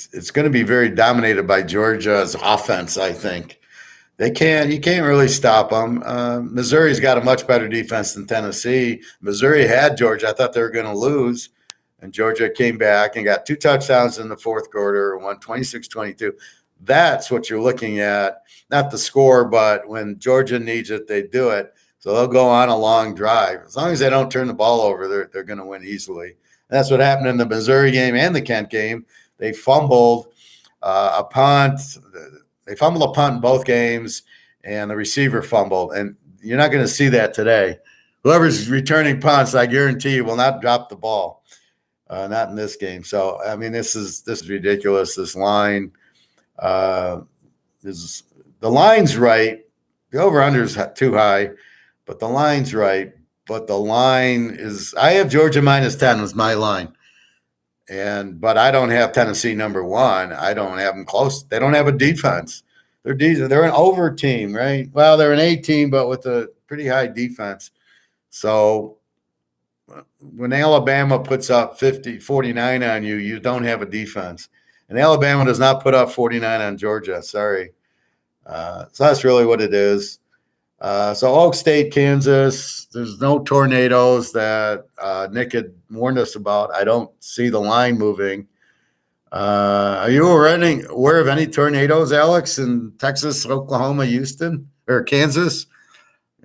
it's going to be very dominated by Georgia's offense, I think. You can't really stop them. Missouri's got a much better defense than Tennessee. Missouri had Georgia. I thought they were going to lose, and Georgia came back and got 2 touchdowns in the fourth quarter, won 26-22. That's what you're looking at, not the score, but when Georgia needs it, they do it. So they'll go on a long drive. As long as they don't turn the ball over, they're going to win easily. And that's what happened in the Missouri game and the Kent game. They fumbled a punt. They fumbled a punt in both games, and the receiver fumbled. And you're not going to see that today. Whoever's returning punts, I guarantee you, will not drop the ball. Not in this game. So I mean, this is ridiculous. This line is the line's right. The over/under is too high, but the line's right. But the line is. I have Georgia -10 as my line. But I don't have Tennessee number 1. I don't have them close. They don't have a defense. They're an over team, right? Well, they're an A team, but with a pretty high defense. So when Alabama puts up 49 on you, you don't have a defense. And Alabama does not put up 49 on Georgia. Sorry. So that's really what it is. So Oak State, Kansas, there's no tornadoes that Nick had warned us about. I don't see the line moving. Are you aware of any tornadoes, Alex, in Texas, Oklahoma, Houston, or Kansas?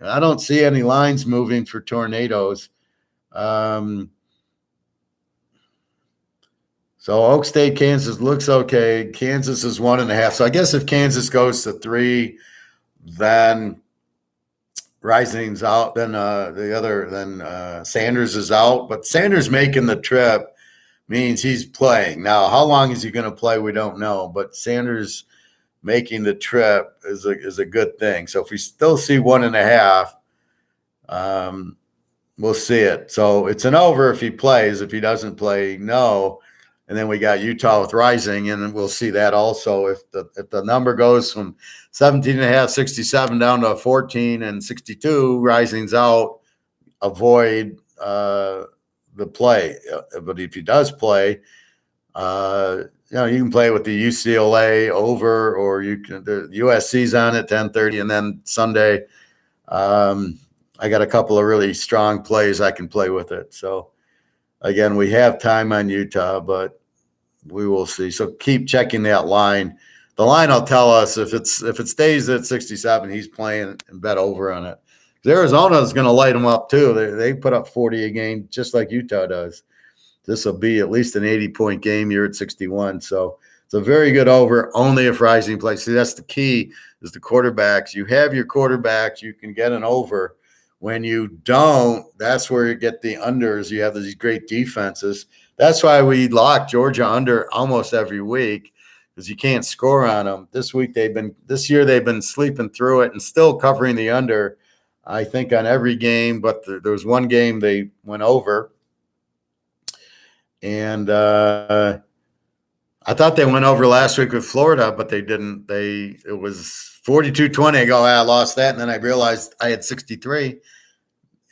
I don't see any lines moving for tornadoes. So Oak State, Kansas looks okay. Kansas is 1.5. So I guess if Kansas goes to 3, then Rising's out, then Sanders is out. But Sanders making the trip means he's playing. Now, how long is he going to play? We don't know. But Sanders making the trip is a good thing. So if we still see 1.5, we'll see it. So it's an over if he plays. If he doesn't play, no. And then we got Utah with Rising, and we'll see that also. If the number goes from 17.5, 67 down to 14 and 62, Rising's out, avoid the play. But if he does play, you can play with the UCLA over, or the USC's on at 10:30, and then Sunday, I got a couple of really strong plays I can play with it. So again, we have time on Utah, but we will see. So keep checking that line. The line will tell us if it stays at 67, he's playing, and bet over on it. Arizona is going to light them up too. They put up 40 a game, just like Utah does. This will be at least an 80-point game. You're at 61, so it's a very good over. Only if Rising plays. See, that's the key. Is the quarterbacks. You have your quarterbacks, you can get an over. When you don't, that's where you get the unders. You have these great defenses. That's why we lock Georgia under almost every week, because you can't score on them. This year they've been sleeping through it and still covering the under, I think, on every game. But there was one game they went over, and I thought they went over last week with Florida, but they didn't. It was 42-20. I go, I lost that, and then I realized I had 63.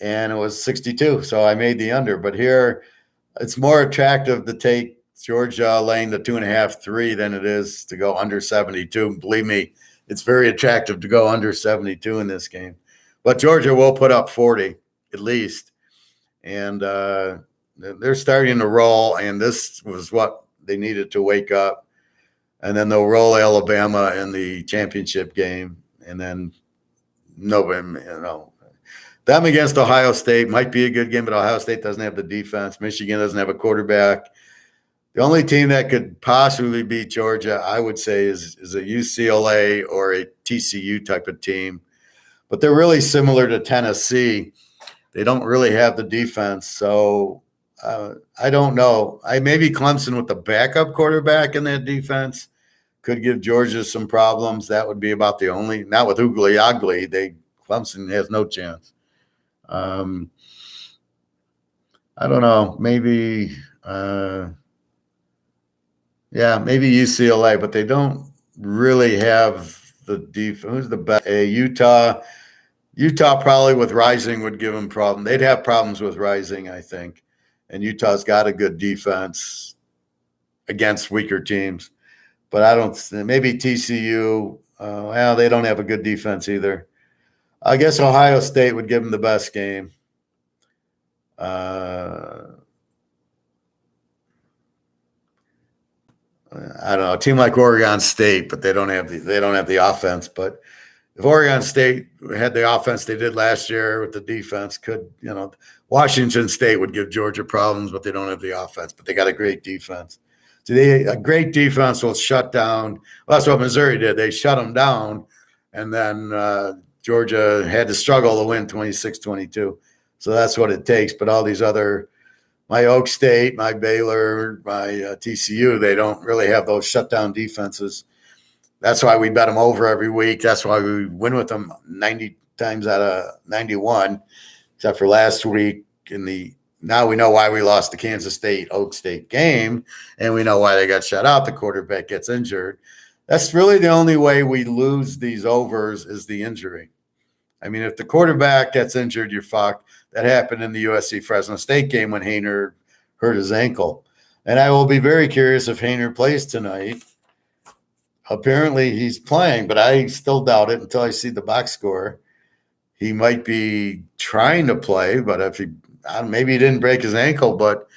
And it was 62, so I made the under. But here, it's more attractive to take Georgia laying the 2.5, 3 than it is to go under 72. Believe me, it's very attractive to go under 72 in this game. But Georgia will put up 40 at least. And they're starting to roll, and this was what they needed to wake up. And then they'll roll Alabama in the championship game. And then nobody, them against Ohio State might be a good game, but Ohio State doesn't have the defense. Michigan doesn't have a quarterback. The only team that could possibly beat Georgia, I would say, is a UCLA or a TCU type of team. But they're really similar to Tennessee. They don't really have the defense. So I don't know. Maybe Clemson with the backup quarterback in that defense could give Georgia some problems. That would be about the only. Not with Ugly. Clemson has no chance. I don't know. Maybe maybe UCLA, but they don't really have the defense. Who's the best? Utah. Utah probably with Rising would give them problem. They'd have problems with Rising, I think. And Utah's got a good defense against weaker teams. But I don't – maybe TCU, they don't have a good defense either. I guess Ohio State would give them the best game. I don't know, a team like Oregon State, but they don't have the offense. But if Oregon State had the offense they did last year with the defense, Washington State would give Georgia problems, but they don't have the offense. But they got a great defense. So a great defense will shut down. Well, that's what Missouri did. They shut them down, and then Georgia had to struggle to win 26-22. So that's what it takes. But all these other – my Oak State, my Baylor, my TCU, they don't really have those shutdown defenses. That's why we bet them over every week. That's why we win with them 90 times out of 91, except for last week now we know why we lost the Kansas State Oak State game, and we know why they got shut out. The quarterback gets injured. That's really the only way we lose these overs is the injury. I mean, if the quarterback gets injured, you're fucked. That happened in the USC Fresno State game when Haener hurt his ankle. And I will be very curious if Haener plays tonight. Apparently he's playing, but I still doubt it until I see the box score. He might be trying to play, but maybe he didn't break his ankle, but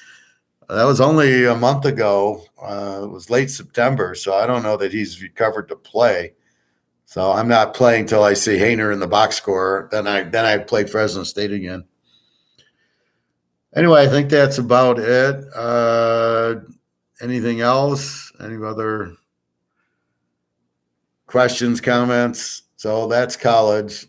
that was only a month ago. It was late September, so I don't know that he's recovered to play. So I'm not playing till I see Haener in the box score. Then I play Fresno State again. Anyway, I think that's about it. Anything else? Any other questions, comments? So that's college.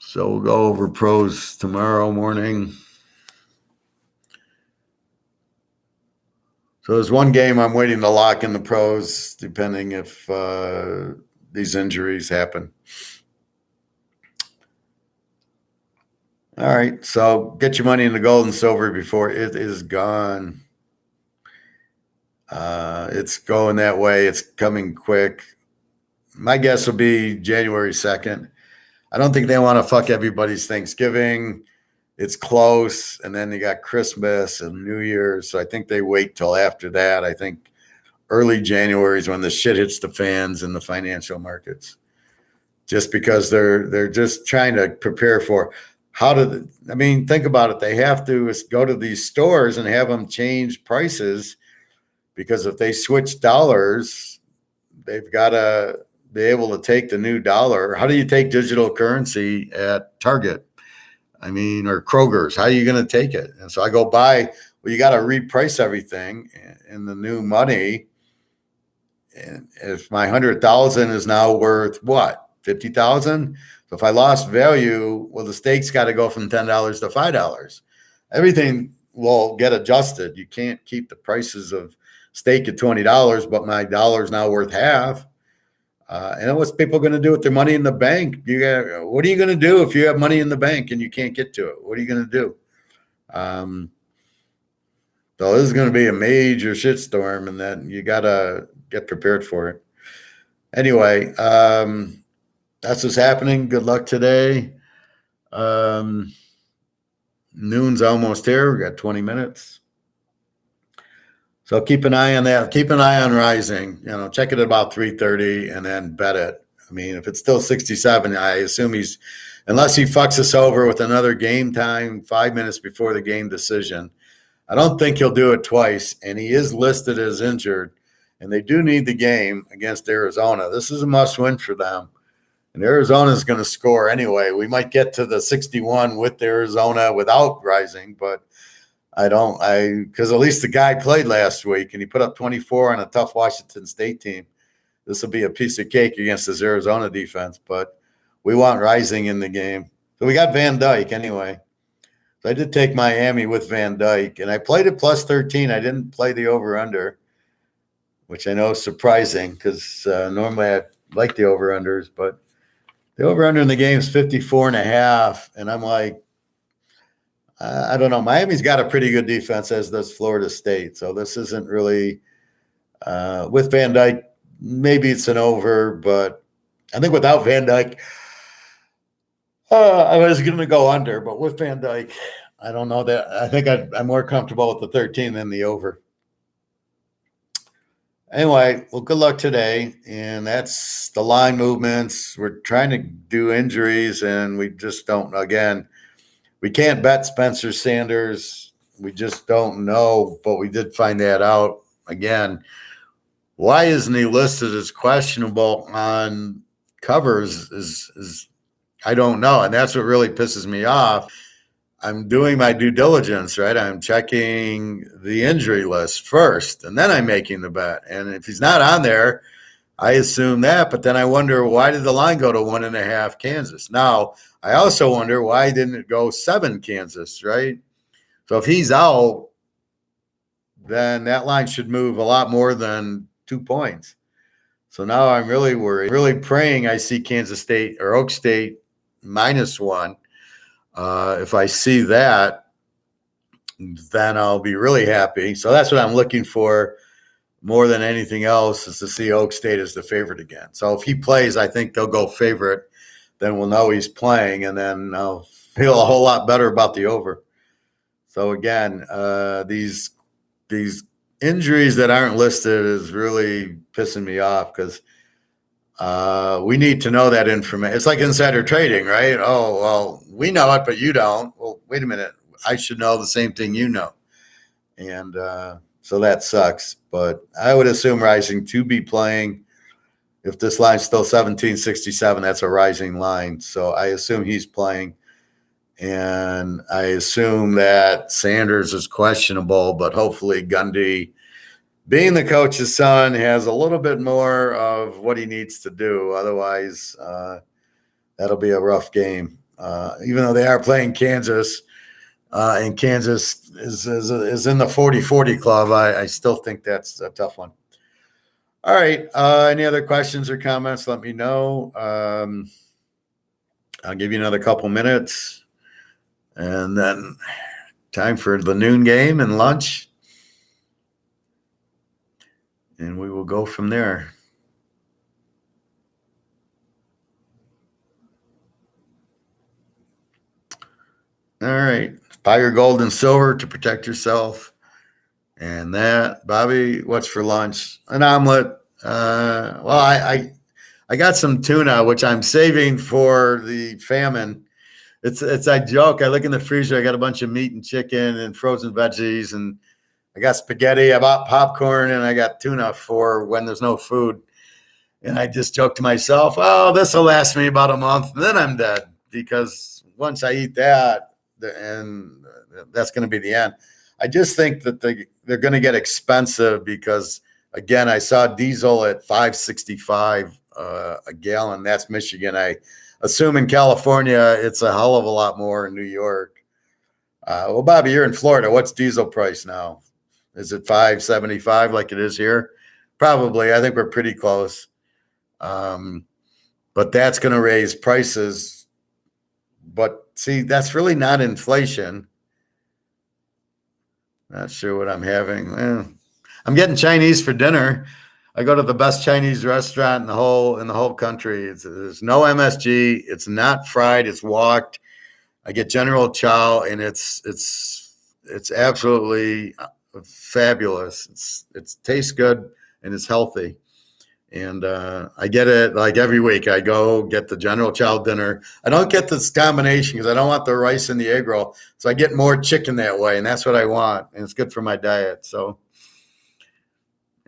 So we'll go over pros tomorrow morning. So there's one game I'm waiting to lock in the pros, depending if these injuries happen. All right, so get your money in the gold and silver before it is gone. It's going that way. It's coming quick. My guess will be January 2nd. I don't think they want to fuck everybody's Thanksgiving. It's close, and then they got Christmas and New Year's, so I think they wait till after that. I think early January is when the shit hits the fans in the financial markets, just because they're just trying to prepare for think about it. They have to go to these stores and have them change prices, because if they switch dollars, they've got to be able to take the new dollar. How do you take digital currency at Target? Or Kroger's, how are you going to take it? And so I go buy, you got to reprice everything in the new money. And if my 100,000 is now worth what? 50,000? So if I lost value, well, the steak's got to go from $10 to $5. Everything will get adjusted. You can't keep the prices of steak at $20, but my dollar's now worth half. And what's people going to do with their money in the bank? What are you going to do if you have money in the bank and you can't get to it? What are you going to do? So this is going to be a major shitstorm, and then you got to get prepared for it. Anyway, that's what's happening. Good luck today. Noon's almost here. We got 20 minutes. So keep an eye on that. Keep an eye on Rising. Check it at about 3:30 and then bet it. If it's still 67, I assume unless he fucks us over with another game time 5 minutes before the game decision. I don't think he'll do it twice, and he is listed as injured, and they do need the game against Arizona. This is a must-win for them, and Arizona is going to score anyway. We might get to the 61 with Arizona without Rising, but because at least the guy played last week and he put up 24 on a tough Washington State team. This will be a piece of cake against this Arizona defense, but we want Rising in the game. So we got Van Dyke anyway. So I did take Miami with Van Dyke, and I played it plus 13. I didn't play the over-under, which I know is surprising because normally I like the over-unders, but the over-under in the game is 54.5, and I'm like, I don't know. Miami's got a pretty good defense, as does Florida State. So this isn't really with Van Dyke. Maybe it's an over, but I think without Van Dyke, I was going to go under. But with Van Dyke, I don't know that. I think I'm more comfortable with the 13 than the over. Anyway, well, good luck today. And that's the line movements. We're trying to do injuries, and we just don't. Again, we can't bet Spencer Sanders. We just don't know, but we did find that out. Again, why isn't he listed as questionable on covers is I don't know. And that's what really pisses me off. I'm doing my due diligence, right? I'm checking the injury list first, and then I'm making the bet. And if he's not on there, I assume that, but then I wonder, why did the line go to 1.5 Kansas? Now, I also wonder, why didn't it go 7 Kansas, right? So if he's out, then that line should move a lot more than 2 points. So now I'm really worried, really praying I see Kansas State or Oak State -1. If I see that, then I'll be really happy. So that's what I'm looking for more than anything else, is to see Oak State as the favorite again. So if he plays, I think they'll go favorite. Then we'll know he's playing, and then I'll feel a whole lot better about the over. So again, these injuries that aren't listed is really pissing me off, because we need to know that information. It's like insider trading, right? Oh, well, we know it, but you don't. Well, wait a minute. I should know the same thing you know. And so that sucks. But I would assume Rising to be playing. If this line's still 17.67, that's a Rising line. So I assume he's playing. And I assume that Sanders is questionable, but hopefully Gundy, being the coach's son, has a little bit more of what he needs to do. Otherwise, that'll be a rough game. Even though they are playing Kansas, and Kansas is in the 40-40 club, I still think that's a tough one. All right. Any other questions or comments? Let me know. I'll give you another couple minutes. And then time for the noon game and lunch. And we will go from there. All right. Buy your gold and silver to protect yourself. And that, Bobby, what's for lunch? An omelet. Well, I got some tuna, which I'm saving for the famine. It's I joke. I look in the freezer. I got a bunch of meat and chicken and frozen veggies, and I got spaghetti. I bought popcorn, and I got tuna for when there's no food. And I just joke to myself, "Oh, this will last me about a month, and then I'm dead." Because once I eat that, and that's going to be the end. I just think that they're going to get expensive because, again, I saw diesel at $5.65 a gallon. That's Michigan. I assume in California, it's a hell of a lot more in New York. Well, Bobby, you're in Florida. What's diesel price now? Is it $5.75 like it is here? Probably. I think we're pretty close. But that's going to raise prices. But see, that's really not inflation. Not sure what I'm having. I'm getting Chinese for dinner. I go to the best Chinese restaurant in the whole country. There's no MSG. It's not fried. It's woked. I get General Chow, and it's absolutely fabulous. It tastes good, and it's healthy. And I get it like every week. I go get the General Chow dinner. I don't get this combination because I don't want the rice and the egg roll. So I get more chicken that way, and that's what I want. And it's good for my diet. So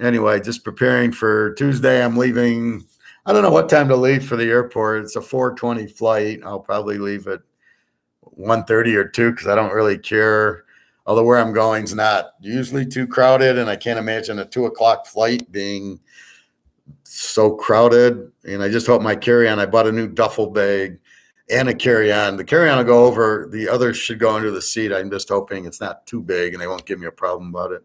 anyway, just preparing for Tuesday. I'm leaving. I don't know what time to leave for the airport. It's a 4:20 flight. I'll probably leave at 1:30 or 2 because I don't really care. Although where I'm going is not usually too crowded, and I can't imagine a 2:00 flight being so crowded. And I just hope my carry-on, I bought a new duffel bag and a carry-on. The carry-on will go over, the others should go under the seat. I'm just hoping it's not too big and they won't give me a problem about it.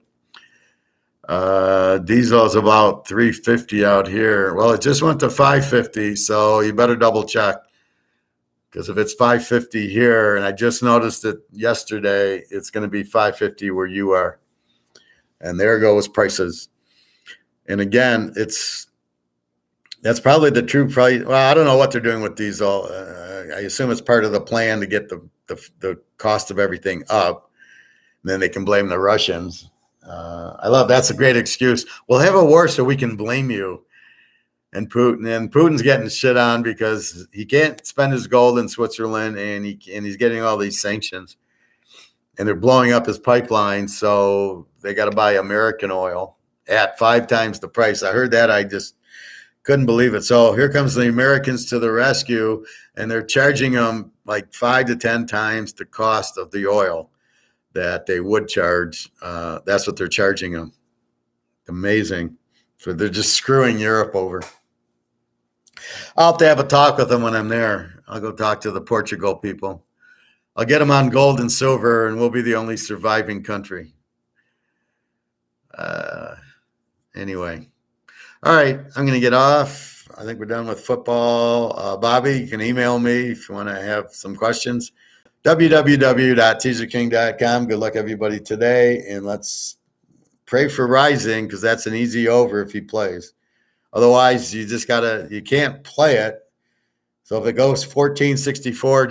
Diesel is about 350 out here. Well, it just went to 550, so you better double check. Because if it's 550 here, and I just noticed it yesterday, it's going to be 550 where you are. And there goes prices. And again, that's probably the true price. Well, I don't know what they're doing with diesel. I assume it's part of the plan to get the cost of everything up. And then they can blame the Russians. That's a great excuse. We'll have a war so we can blame you. And Putin's getting shit on because he can't spend his gold in Switzerland, and he's getting all these sanctions, and they're blowing up his pipeline. So they got to buy American oil at 5 times the price. I heard that. I just couldn't believe it. So here comes the Americans to the rescue, and they're charging them like 5 to 10 times the cost of the oil that they would charge. That's what they're charging them. Amazing. So they're just screwing Europe over. I'll have to have a talk with them when I'm there. I'll go talk to the Portugal people. I'll get them on gold and silver, and we'll be the only surviving country. Anyway. All right, I'm going to get off. I think we're done with football. Bobby, you can email me if you want to have some questions. www.teaserking.com. Good luck, everybody, today. And let's pray for Rising, because that's an easy over if he plays. Otherwise, you can't play it. So if it goes 14-64,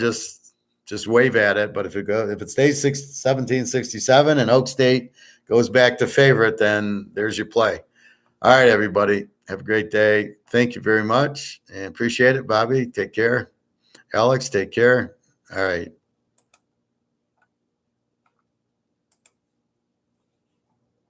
just wave at it. But if it stays 17-67 and Oak State goes back to favorite, then there's your play. All right, everybody. Have a great day. Thank you very much and appreciate it. Bobby, take care. Alex, take care. All right.